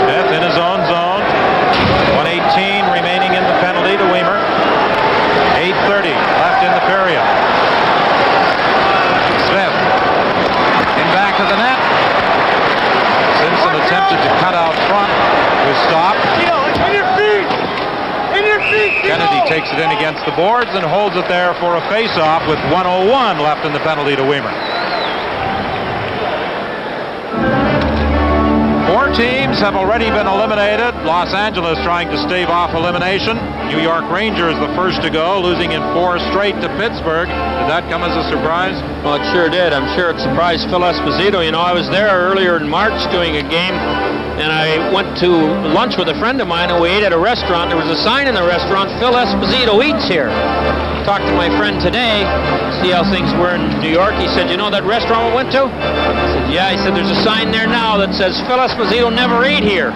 Smith in his own zone. 1:18 remaining in the penalty to Weimer. 8:30 left in the period. Smith in back of the net. Simpson attempted to cut out front. Was stopped. Kennedy takes it in against the boards and holds it there for a face-off with 1:01 left in the penalty to Weimer. 4 teams have already been eliminated. Los Angeles trying to stave off elimination. New York Rangers the first to go, losing in 4 straight to Pittsburgh. Did that come as a surprise? Well, it sure did. I'm sure it surprised Phil Esposito. You know, I was there earlier in March doing a game, and I went to lunch with a friend of mine, and we ate at a restaurant. There was a sign in the restaurant, Phil Esposito eats here. Talked to my friend today, see how things were in New York. He said, you know that restaurant we went to? I said, yeah. He said, there's a sign there now that says Phil Esposito never ate here.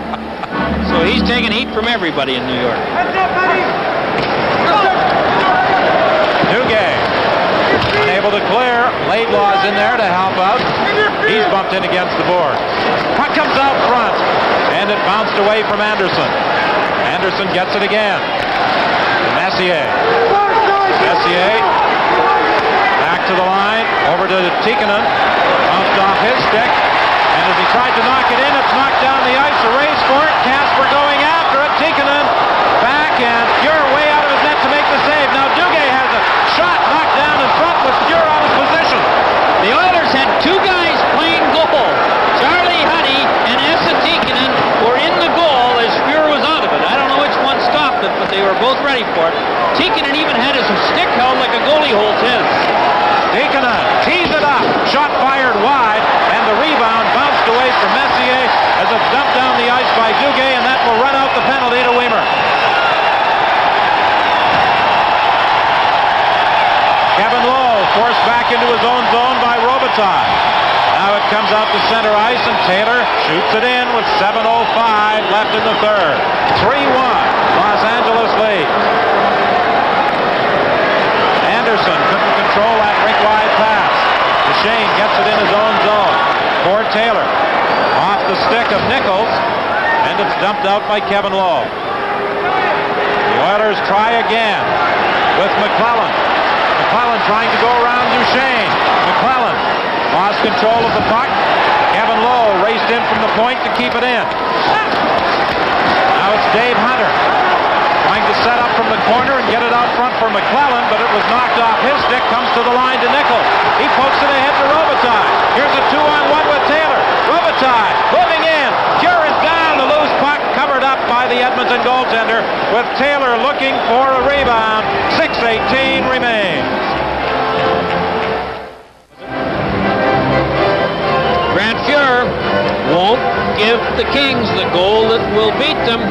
So he's taking heat from everybody in New York. Duguay unable to clear. Laidlaw's in there to help out. He's bumped in against the board. Puck comes out front, and it bounced away from Anderson. Anderson gets it again. Messier. Messier back to the line, over to Tikkanen. Bounced off his stick, and as he tried to knock it in, it's knocked down the ice. A race for it. Casper going after it. Tikkanen back, and Fuhr way out of his net to make the save. Now Duguay has a shot knocked down in front with Fuhr out of position. The Oilers had 2 guys playing goal. Charlie Huddy and Esa Tikkanen were in the goal as Fuhr was out of it. I don't know which one stopped it, but they were both ready for it. Tikkanen even had his stick held like a goalie holds his. Tikkanen tees it up. Shot fired wide, and the rebound bounced away from Messier as it's dumped down the ice by Duguay, and that will run out the penalty to Weimer. Kevin Lowe forced back into his own zone by Robitaille. Now it comes out to center ice, and Taylor shoots it in with 7:05 left in the third. 3-1, Los Angeles lead. Anderson couldn't control that rink-wide pass. Duchesne gets it in his own zone. For Taylor. Off the stick of Nichols, and it's dumped out by Kevin Lowe. The Oilers try again with McClellan. McClellan trying to go around Duchesne. McClellan lost control of the puck. Kevin Lowe raced in from the point to keep it in. Now it's Dave Hunter trying to set up from the corner and get it out front for McClellan, but it was knocked off his stick. Comes to the line to Nichols. He pokes it ahead to Robitaille. Here's a 2-on-1 with Taylor. Robitaille moving in. Fuhr is down. The loose puck covered up by the Edmonton goaltender, with Taylor looking for a rebound. 6:18 remains. Grant Fuhr won't give the Kings the goal that will beat them.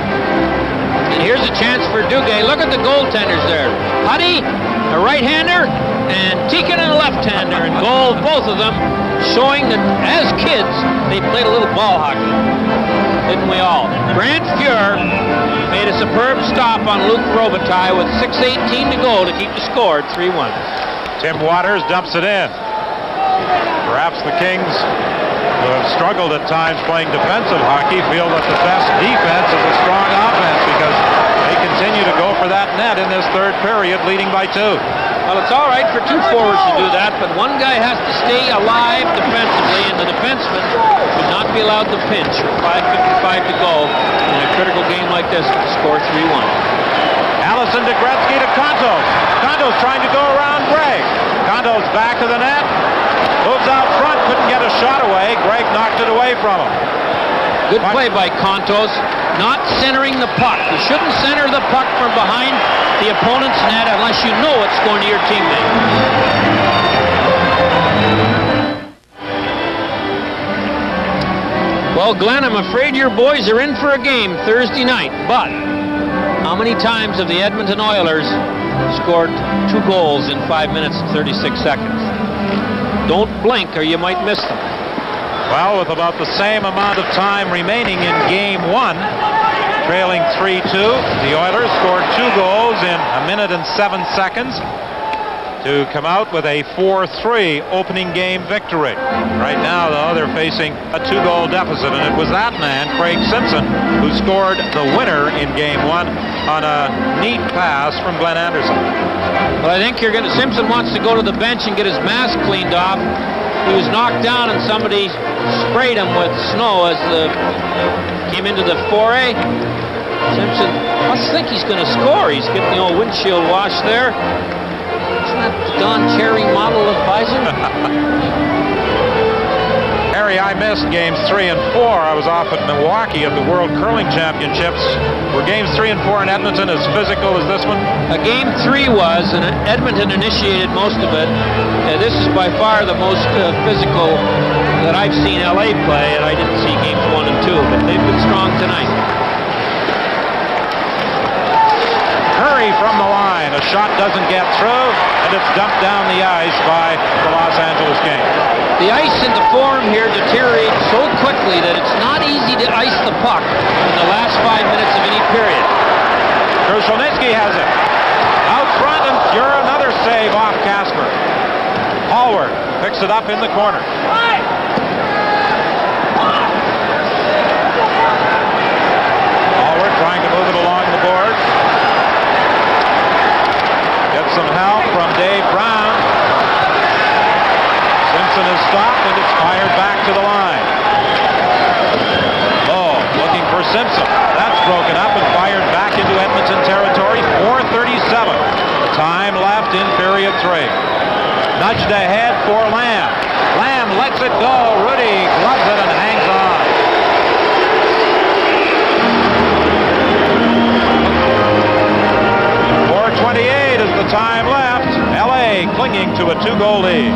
And here's a chance for Duguay. Look at the goaltenders there. Huddy, a right-hander, and Tikkanen, a left-hander, and goal, both of them, showing that as kids, they played a little ball hockey. Didn't we all? Grant Fuhr made a superb stop on Luc Robitaille with 6:18 to go to keep the score at 3-1. Tim Waters dumps it in. Perhaps the Kings who have struggled at times playing defensive hockey, feel that the best defense is a strong offense because they continue to go for that net in this third period, leading by 2. Well, it's all right for two forwards to do that, but one guy has to stay alive defensively, and the defenseman should not be allowed to pinch. 5:55 to go in a critical game like this to score 3-1. Allison to Gretzky to Contos. Contos trying to go around Gregg. Contos back to the net. Moves out front, couldn't get a shot away. Gregg knocked it away from him. Good play by Contos, not centering the puck. You shouldn't center the puck from behind the opponent's net unless you know it's going to your teammate. Well, Glenn, I'm afraid your boys are in for a game Thursday night, but how many times have the Edmonton Oilers scored 2 goals in 5 minutes and 36 seconds? Don't blink or you might miss them. Well, with about the same amount of time remaining in Game 1, trailing 3-2, the Oilers scored 2 goals in 1 minute and 7 seconds to come out with a 4-3 opening game victory. Right now, though, they're facing a 2-goal deficit, and it was that man, Craig Simpson, who scored the winner in Game 1 on a neat pass from Glenn Anderson. Well, I think Simpson wants to go to the bench and get his mask cleaned off. He was knocked down and somebody sprayed him with snow as came into the foray. Simpson must think he's going to score. He's getting the old windshield wash there. Isn't that Don Cherry model of Bison? Harry, I missed Games 3 and 4. I was off at Milwaukee at the World Curling Championships. Were Games 3 and 4 in Edmonton as physical as this one? Game 3 was, and Edmonton initiated most of it. This is by far the most physical that I've seen LA play, and I didn't see Games 1 and 2, but they've been strong tonight. Hurry from the line. A shot doesn't get through, and it's dumped down the ice by the Los Angeles Kings. The ice in the form here deteriorates so quickly that it's not easy to ice the puck in the last 5 minutes of any period. Krushelnyski has it. Out front, and you're another save off Casper. Hallward picks it up in the corner. Hallward trying to move it along the boards. Gets some help from Dave Brown. Simpson is stopped, and it's fired back to the line. Lowe looking for Simpson. That's broken up and fired back into Edmonton territory. 4:37. Time left in period 3. Nudged ahead for Lamb. Lamb lets it go. Rudy gloves it and hangs on. 4:28 is the time left. LA clinging to a 2-goal lead.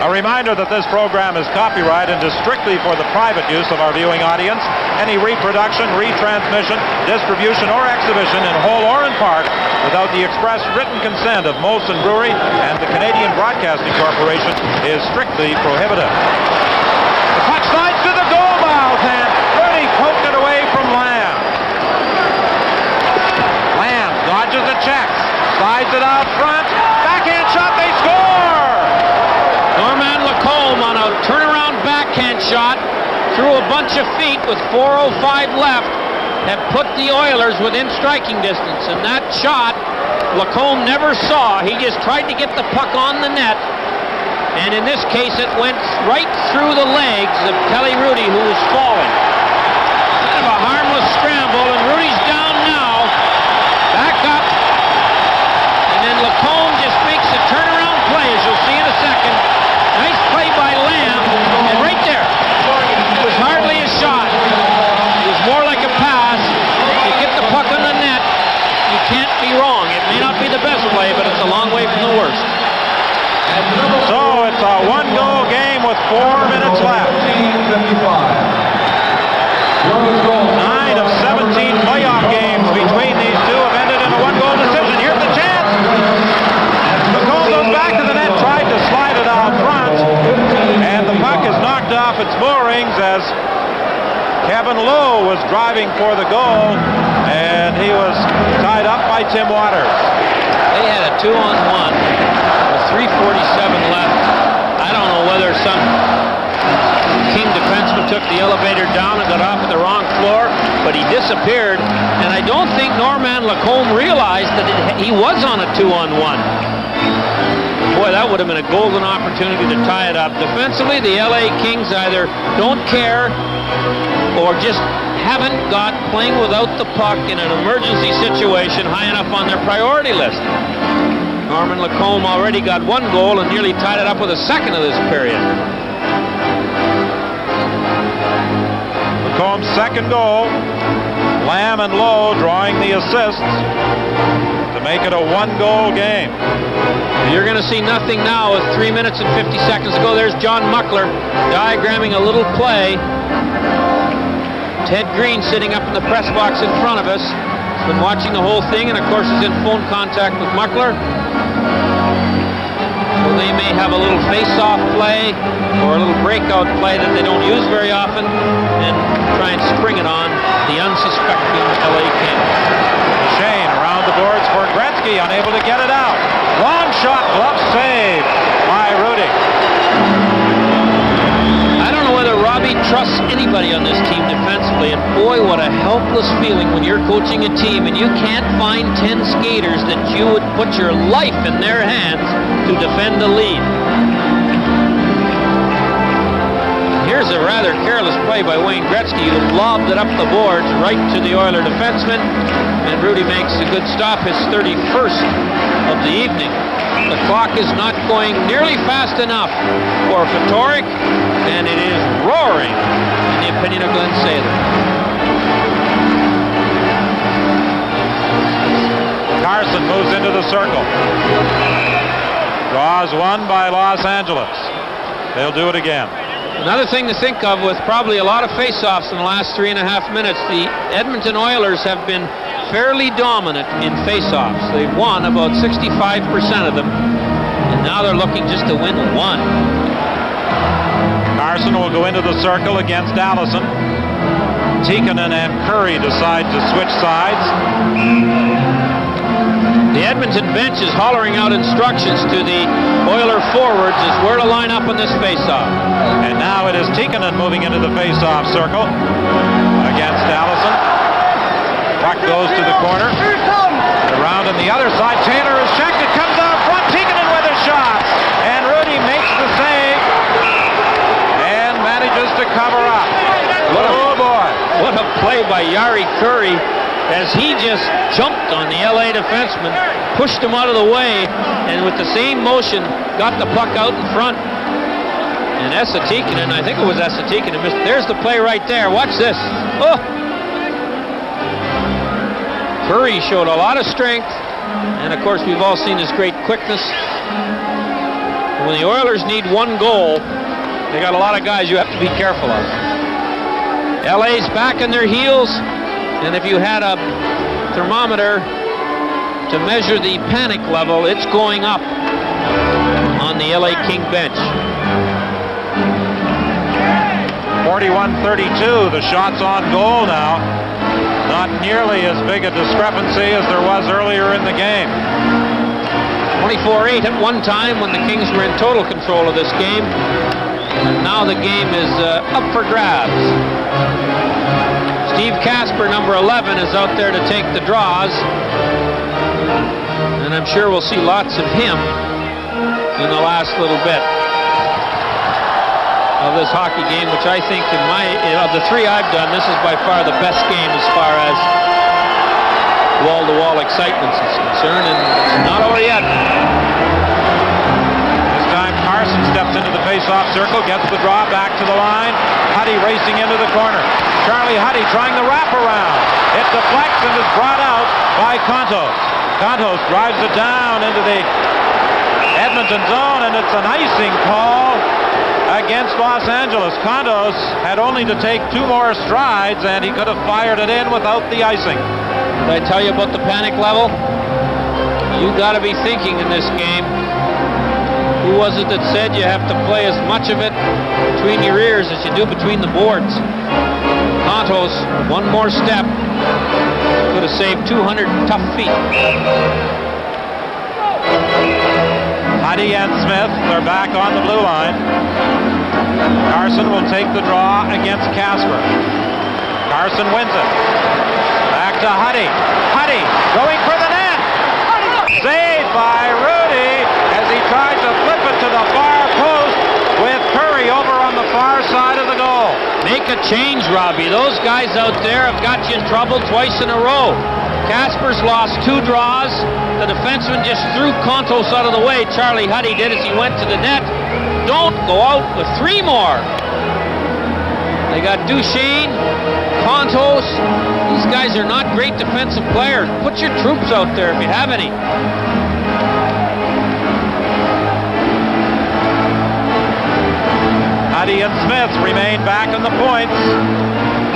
A reminder that this program is copyrighted and is strictly for the private use of our viewing audience. Any reproduction, retransmission, distribution, or exhibition in whole or in part without the express written consent of Molson Brewery and the Canadian Broadcasting Corporation is strictly prohibited. The puck slides to the goal mouth, and Rudy poked it away from Lamb. Lamb dodges the checks, slides it out front, backhand shot, they score! Norman Lacombe on a turnaround backhand shot through a bunch of feet with 4:05 left have put the Oilers within striking distance. And that shot, Lacombe never saw. He just tried to get the puck on the net. And in this case, it went right through the legs of Kelly Rudy, who was falling. Kind of a harmless scramble, and Rudy's down now. Back up. And then Lacombe just makes a turnaround play, as you'll see in a second. Nice play by Lamb, and right there, it was hardly a shot. It was more like a pass. You get the puck on the net, you can't be wrong. It may not be the best play, but it's a long way from the worst. So it's a 1-goal game with 4 minutes left. 9 of 17 playoff games between these two have ended in a 1-goal decision. Here's the chance. Lacombe goes back to the net, tried to slide it out front, and the puck is knocked off its moorings as Kevin Lowe was driving for the goal, and he was tied up by Tim Waters. They had a 2-on-1 with 3:47 left some King defenseman took the elevator down and got off at the wrong floor, but he disappeared, and I don't think Norman Lacombe realized that he was on a 2-on-1. Boy, that would have been a golden opportunity to tie it up. Defensively, the LA Kings either don't care or just haven't got playing without the puck in an emergency situation high enough on their priority list. Norman Lacombe already got one goal and nearly tied it up with a second of this period. Lacombe's second goal. Lamb and Lowe drawing the assists to make it a one-goal game. You're going to see nothing now with 3 minutes and 50 seconds to go. There's John Muckler diagramming a little play. Ted Green sitting up in the press box in front of us. He's been watching the whole thing, and of course he's in phone contact with Muckler. So they may have a little face-off play or a little breakout play that they don't use very often and try and spring it on the unsuspecting LA Kings. Shane around the boards for Gretzky, unable to get it out. Long shot, glove save by Rudy. I don't know whether Robbie trusts anybody on this team defensively, and boy, what a helpless feeling when you're coaching a team and you can't find 10 skaters that you would put your life in their hands to defend the lead. Here's a rather careless play by Wayne Gretzky, who lobbed it up the boards right to the Oiler defenseman, and Rudy makes a good stop, his 31st of the evening. The clock is not going nearly fast enough for Fatorik, and it is roaring, in the opinion of Glenn Saylor. Carson moves into the circle. Draws one by Los Angeles. They'll do it again. Another thing to think of, with probably a lot of face-offs in the last 3.5 minutes, the Edmonton Oilers have been fairly dominant in face-offs. They've won about 65% of them, and now they're looking just to win one. Carson will go into the circle against Allison. Tikkanen and Curry decide to switch sides. The Edmonton bench is hollering out instructions to the Oiler forwards as where to line up on this face-off. And now it is Tikkanen moving into the face-off circle against Allison. Puck goes to the corner. Around on the other side, Taylor is checked. It comes out front. Tikkanen with a shot. And Rudy makes the save and manages to cover up. Oh boy. What a play by Yari Curry, as he just jumped on the LA defenseman, pushed him out of the way, and with the same motion got the puck out in front. And Esa Tikkanen, I think it was Esa Tikkanen, missed. There's the play right there. Watch this. Oh! Curry showed a lot of strength, and of course we've all seen his great quickness. When the Oilers need one goal, they got a lot of guys you have to be careful of. LA's back on their heels, and if you had a thermometer to measure the panic level, it's going up on the LA King bench. 41-32, the shots on goal now. Not nearly as big a discrepancy as there was earlier in the game. 24-8 at one time when the Kings were in total control of this game. And now the game is up for grabs. Steve Casper, number 11, is out there to take the draws. And I'm sure we'll see lots of him in the last little bit of this hockey game, which I think of the three I've done, this is by far the best game as far as wall-to-wall excitement is concerned, and it's not over yet. This time Carson steps into the face-off circle, gets the draw back to the line. Huddy racing into the corner. Charlie Huddy trying the wraparound. It deflects and is brought out by Contos. Contos drives it down into the Edmonton zone, and it's an icing call against Los Angeles. Contos had only to take 2 more strides, and he could have fired it in without the icing. Did I tell you about the panic level? You got to be thinking in this game. Who was it that said you have to play as much of it between your ears as you do between the boards? Contos, one more step, could have saved 200 tough feet. Huddy and Smith are back on the blue line. Carson will take the draw against Casper. Carson wins it. Back to Huddy. Huddy going for the net. Saved by Rudy as he tried to flip it to the far post with Curry over on the far side of the goal. Make a change, Robbie. Those guys out there have got you in trouble twice in a row. Casper's lost 2 draws. The defenseman just threw Contos out of the way. Charlie Huddy did as he went to the net. Don't go out with 3 more. They got Duchesne, Contos. These guys are not great defensive players. Put your troops out there if you have any. Huddy and Smith remain back in the points.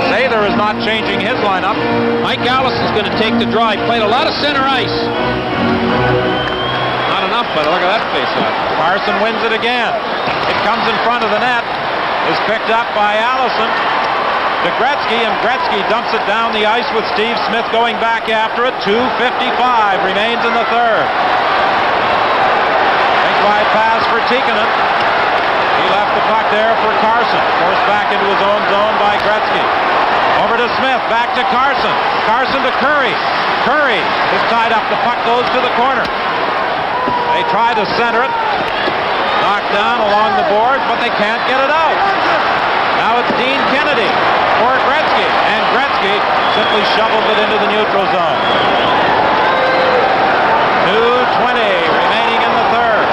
Sather is not changing his lineup. Mike Allison's going to take the draw. He played a lot of center ice. Not enough, but look at that face-off. Carson wins it again. It comes in front of the net. Is picked up by Allison. To Gretzky, and Gretzky dumps it down the ice with Steve Smith going back after it. 2:55 remains in the third. Big wide pass for Tikkanen. He left the puck there for Carson. Forced back into his own zone by Gretzky. Over to Smith, back to Carson. Carson to Curry. Curry is tied up. The puck goes to the corner. They try to center it. Knocked down along the boards, but they can't get it out. Now it's Dean Kennedy for Gretzky, and Gretzky simply shovels it into the neutral zone. 2:20 remaining in the third.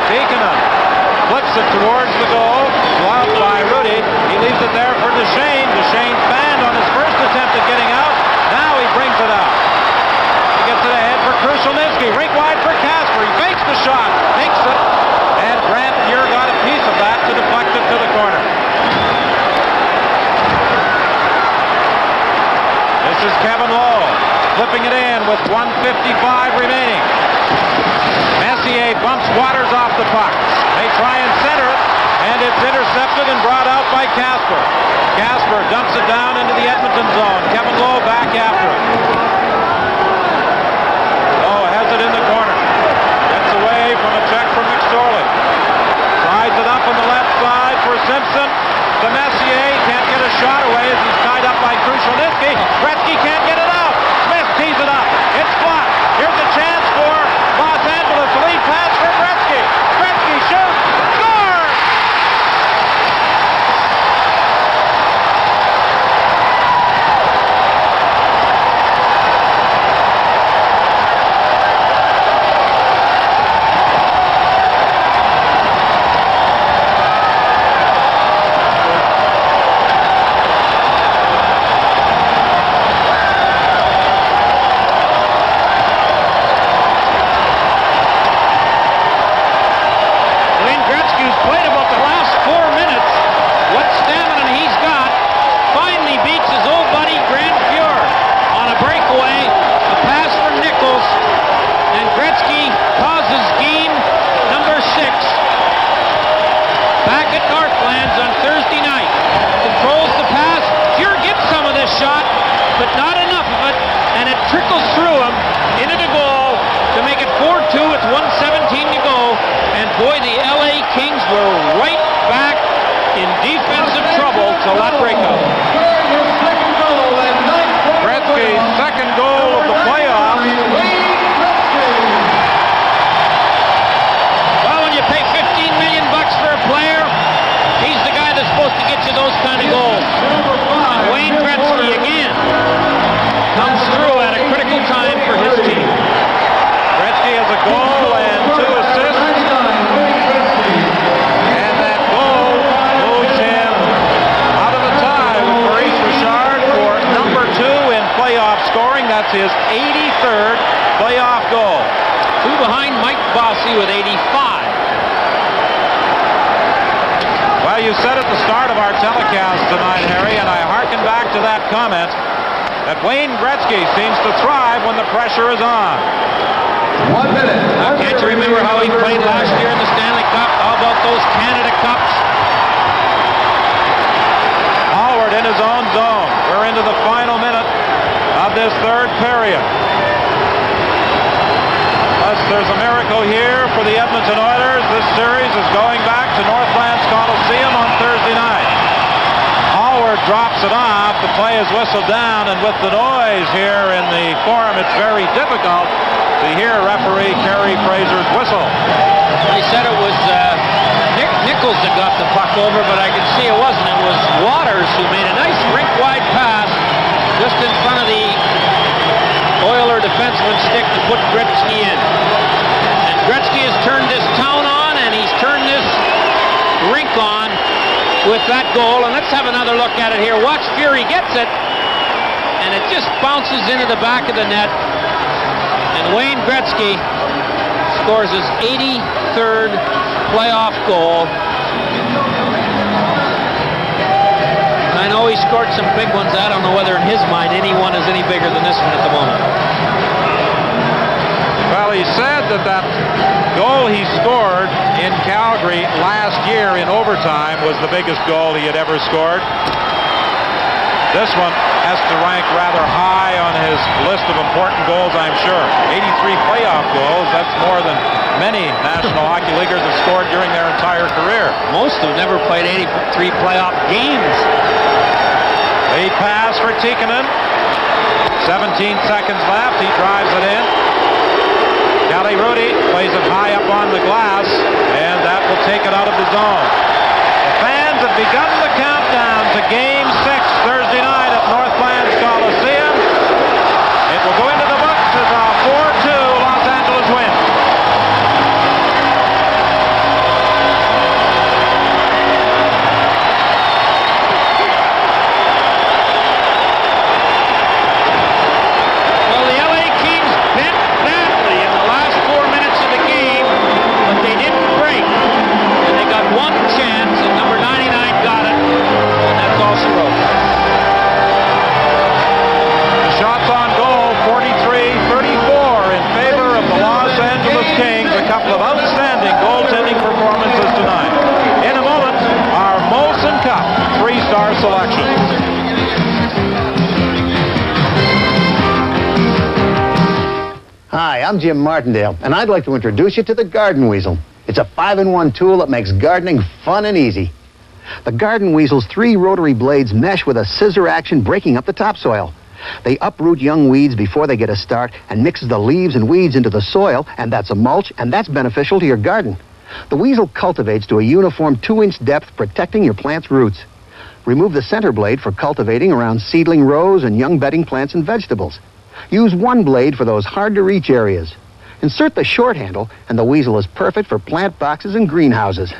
Tikkanen flips it towards the goal, blocked by Rudy. He leaves it there for Duchesne. Duchesne's banned on his first attempt at getting out. Now he brings it out. He gets it ahead for Krushelnyski. Rink wide for Casper. He fakes the shot, makes it, and Grant Muir got a piece of that to deflect it to the corner. This is Kevin Lowe flipping it in with 1:55 remaining. Messier bumps Waters off the puck. They try and center it, and it's intercepted and brought out by Casper. Casper dumps it down into the Edmonton zone. Kevin Lowe back after it. Lowe has it in the corner. Gets away from a check from McSorley. Slides it up on the left side for Simpson. To Messier. Can't get a shot away as he's tied up by Krushelnyski. Gretzky can't get it out. Smith tees it up. It's blocked. Here's a chance for Los Angeles. Lead pass for Gretzky. Gretzky shoots. Scores! His 83rd playoff goal. 2 behind Mike Bossy with 85. Well, you said at the start of our telecast tonight, Harry, and I hearken back to that comment, that Wayne Gretzky seems to thrive when the pressure is on. 1 minute. Can't you remember how he played last year in the Stanley Cup? How about those Canada Cups? Hallward in his own zone. We're into the final minute of this third period. Unless there's a miracle here for the Edmonton Oilers, this series is going back to Northland's drops it off. The play is whistled down, and with the noise here in the Forum, it's very difficult to hear referee Kerry Fraser's whistle. They said it was Nichols that got the puck over, but I can see it wasn't. It was Waters who made a nice rink-wide pass just in front of the Oiler defenseman's stick to put Gretzky in. And Gretzky has turned this town on, and he's turned this rink on with that goal. And let's have another look at it here. Watch Fury gets it, and it just bounces into the back of the net. And Wayne Gretzky scores his 83rd playoff goal. I know he scored some big ones. I don't know whether in his mind any one is any bigger than this one at the moment. Well, he said that goal he scored in Calgary last year in overtime was the biggest goal he had ever scored. This one has to rank rather high on his list of important goals, I'm sure. 83 playoff goals, that's more than many National Hockey Leaguers have scored during their entire career. Most have never played 83 playoff games. Lead pass for Tikkanen. 17 seconds left, he drives it in. Kelly Rudy plays it high up on the glass, and that will take it out of the zone. The fans have begun the countdown to Game 6 Thursday night at Northlands Coliseum. It will go into the books as a 4-2 Los Angeles win. Well, the LA Kings bent badly in the last 4 minutes of the game, but they didn't break. And they got one chance, and number 99 got it, and that's all she wrote. The shots on goal, 43-34 in favor of the Los Angeles Kings. A couple of outstanding goaltending performances tonight. In a moment, our Molson Cup 3-star selection. Hi, I'm Jim Martindale, and I'd like to introduce you to the Garden Weasel. It's a 5-in-1 tool that makes gardening fun and easy. The Garden Weasel's 3 rotary blades mesh with a scissor action, breaking up the topsoil. They uproot young weeds before they get a start and mixes the leaves and weeds into the soil, and that's a mulch, and that's beneficial to your garden. The Weasel cultivates to a uniform 2-inch depth, protecting your plant's roots. Remove the center blade for cultivating around seedling rows and young bedding plants and vegetables. Use one blade for those hard-to-reach areas. Insert the short handle, and the Weasel is perfect for plant boxes and greenhouses.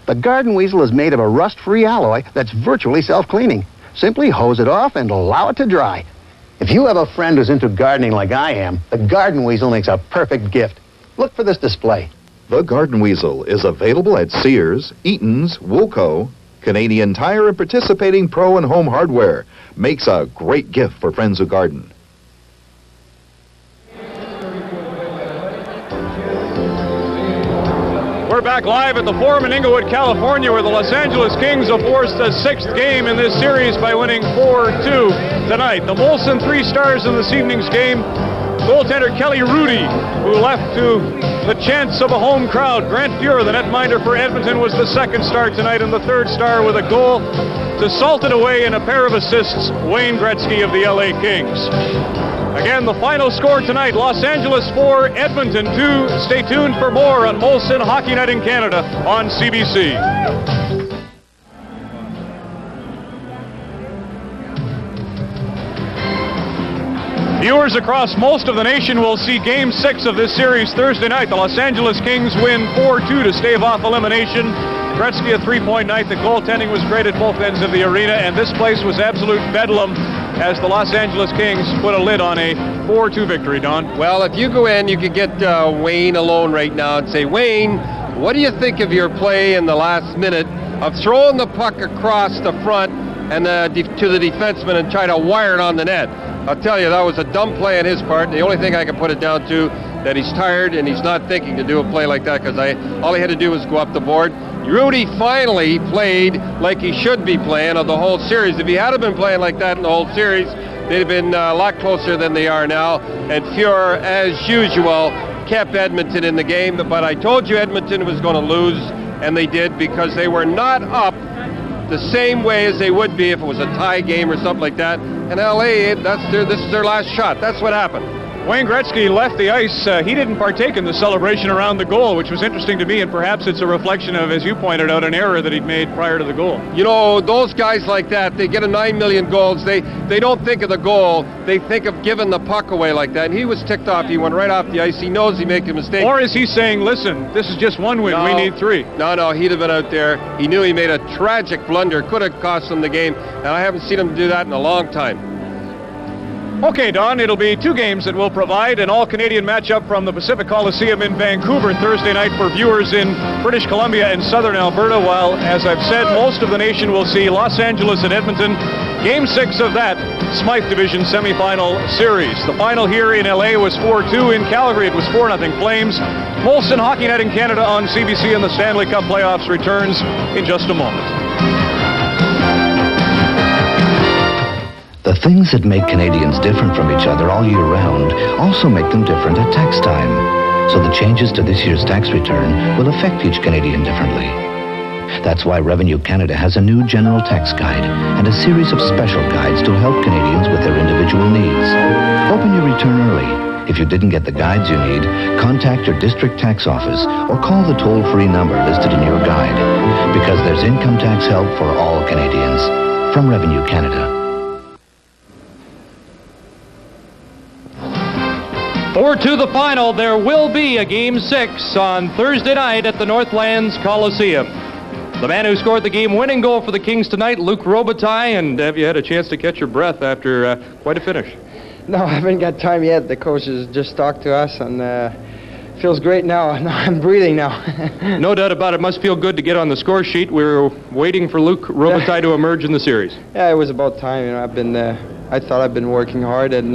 The Garden Weasel is made of a rust-free alloy that's virtually self-cleaning. Simply hose it off and allow it to dry. If you have a friend who's into gardening like I am, the Garden Weasel makes a perfect gift. Look for this display. The Garden Weasel is available at Sears, Eaton's, Woolco, Canadian Tire, and participating Pro and Home Hardware. Makes a great gift for friends who garden. We're back live at the Forum in Inglewood, California, where the Los Angeles Kings have forced a 6th game in this series by winning 4-2 tonight. The Molson 3 stars in this evening's game. Goaltender Kelly Rudy, who left to the chance of a home crowd. Grant Fuhrer, the netminder for Edmonton, was the 2nd star tonight, and the 3rd star with a goal to salt it away and a pair of assists, Wayne Gretzky of the LA Kings. Again, the final score tonight, Los Angeles 4, Edmonton 2. Stay tuned for more on Molson Hockey Night in Canada on CBC. Viewers across most of the nation will see Game 6 of this series Thursday night. The Los Angeles Kings win 4-2 to stave off elimination. Gretzky a 3-point night. The goaltending was great at both ends of the arena, and this place was absolute bedlam as the Los Angeles Kings put a lid on a 4-2 victory, Don. Well, if you go in, you could get Wayne alone right now and say, Wayne, what do you think of your play in the last minute of throwing the puck across the front and to the defenseman and try to wire it on the net? I'll tell you, that was a dumb play on his part. The only thing I can put it down to, that he's tired and he's not thinking to do a play like that, because all he had to do was go up the board. Rudy finally played like he should be playing of the whole series. If he had been playing like that in the whole series, they'd have been a lot closer than they are now. And Fuhrer, as usual, kept Edmonton in the game. But I told you Edmonton was going to lose, and they did, because they were not up the same way as they would be if it was a tie game or something like that. And LA, this is their last shot. That's what happened. Wayne Gretzky left the ice. He didn't partake in the celebration around the goal, which was interesting to me, and perhaps it's a reflection of, as you pointed out, an error that he'd made prior to the goal. You know, those guys like that, they get a 9 million goals. They don't think of the goal. They think of giving the puck away like that. And he was ticked off. He went right off the ice. He knows he made a mistake. Or is he saying, listen, this is just one win. We need 3. No, he'd have been out there. He knew he made a tragic blunder. Could have cost him the game. And I haven't seen him do that in a long time. Okay, Don, it'll be 2 games that we'll provide an all-Canadian matchup from the Pacific Coliseum in Vancouver Thursday night for viewers in British Columbia and southern Alberta, while, as I've said, most of the nation will see Los Angeles and Edmonton. Game 6 of that Smythe Division semifinal series. The final here in LA was 4-2. In Calgary, it was 4-0 Flames. Molson Hockey Night in Canada on CBC, and the Stanley Cup playoffs returns in just a moment. The things that make Canadians different from each other all year round also make them different at tax time. So the changes to this year's tax return will affect each Canadian differently. That's why Revenue Canada has a new general tax guide and a series of special guides to help Canadians with their individual needs. Open your return early. If you didn't get the guides you need, contact your district tax office or call the toll-free number listed in your guide, because there's income tax help for all Canadians from Revenue Canada. 4-2 the final. There will be a Game 6 on Thursday night at the Northlands Coliseum. The man who scored the game-winning goal for the Kings tonight, Luc Robitaille, and have you had a chance to catch your breath after quite a finish? No, I haven't got time yet. The coach has just talked to us, and feels great now. I'm breathing now. No doubt about it. Must feel good to get on the score sheet. We're waiting for Luc Robitaille to emerge in the series. Yeah, it was about time. I thought I'd been working hard, and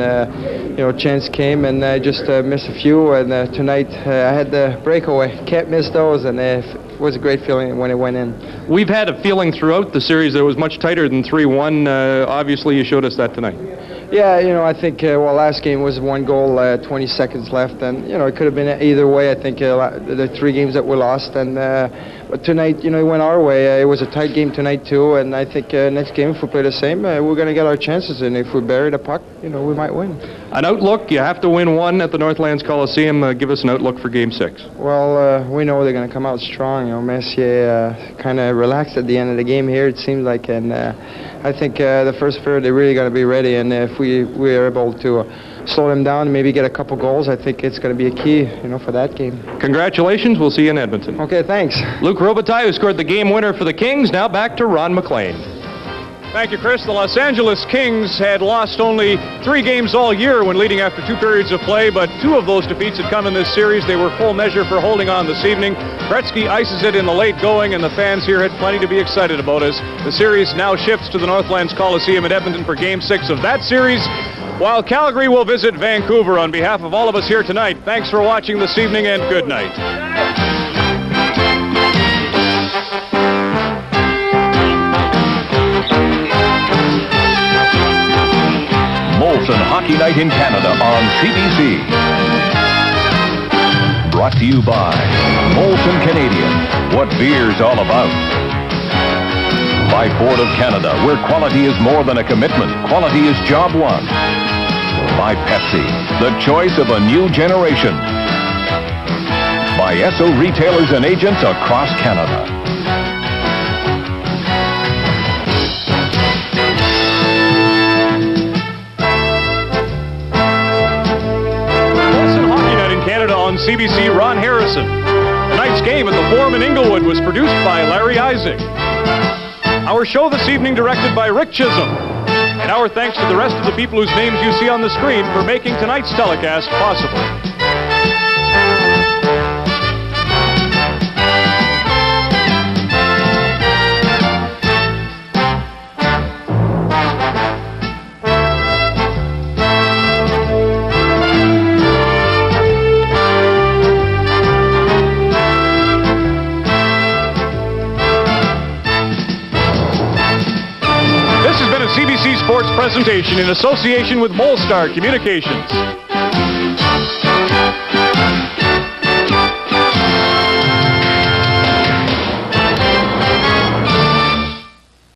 chance came, and I just missed a few. And tonight I had the breakaway. Can't miss those, and it was a great feeling when it went in. We've had a feeling throughout the series that it was much tighter than 3-1. Obviously, you showed us that tonight. Yeah, I think, last game was 1 goal, 20 seconds left, and, it could have been either way. I think the 3 games that we lost, and but tonight, it went our way. It was a tight game tonight, too, and I think next game, if we play the same, we're going to get our chances, and if we bury the puck, we might win. An outlook, you have to win 1 at the Northlands Coliseum. Give us an outlook for Game 6. Well, we know they're going to come out strong. Messier kind of relaxed at the end of the game here, it seemed like, and I think the first period they're really going to be ready, and if we are able to slow them down and maybe get a couple goals, I think it's going to be a key, for that game. Congratulations. We'll see you in Edmonton. Okay, thanks. Luc Robitaille, who scored the game winner for the Kings. Now back to Ron McLean. Thank you, Chris. The Los Angeles Kings had lost only 3 games all year when leading after 2 periods of play, but 2 of those defeats had come in this series. They were full measure for holding on this evening. Gretzky ices it in the late going, and the fans here had plenty to be excited about as the series now shifts to the Northlands Coliseum in Edmonton for Game 6 of that series, while Calgary will visit Vancouver. On behalf of all of us here tonight, thanks for watching this evening, and good night. Molson Hockey Night in Canada on CBC. Brought to you by Molson Canadian, what beer's all about. By Ford of Canada, where quality is more than a commitment, quality is job one. By Pepsi, the choice of a new generation. By Esso retailers and agents across Canada. On CBC, Ron Harrison. Tonight's game at the Forum in Inglewood was produced by Larry Isaac. Our show this evening directed by Rick Chisholm. And our thanks to the rest of the people whose names you see on the screen for making tonight's telecast possible. CBC Sports presentation in association with Molstar Communications.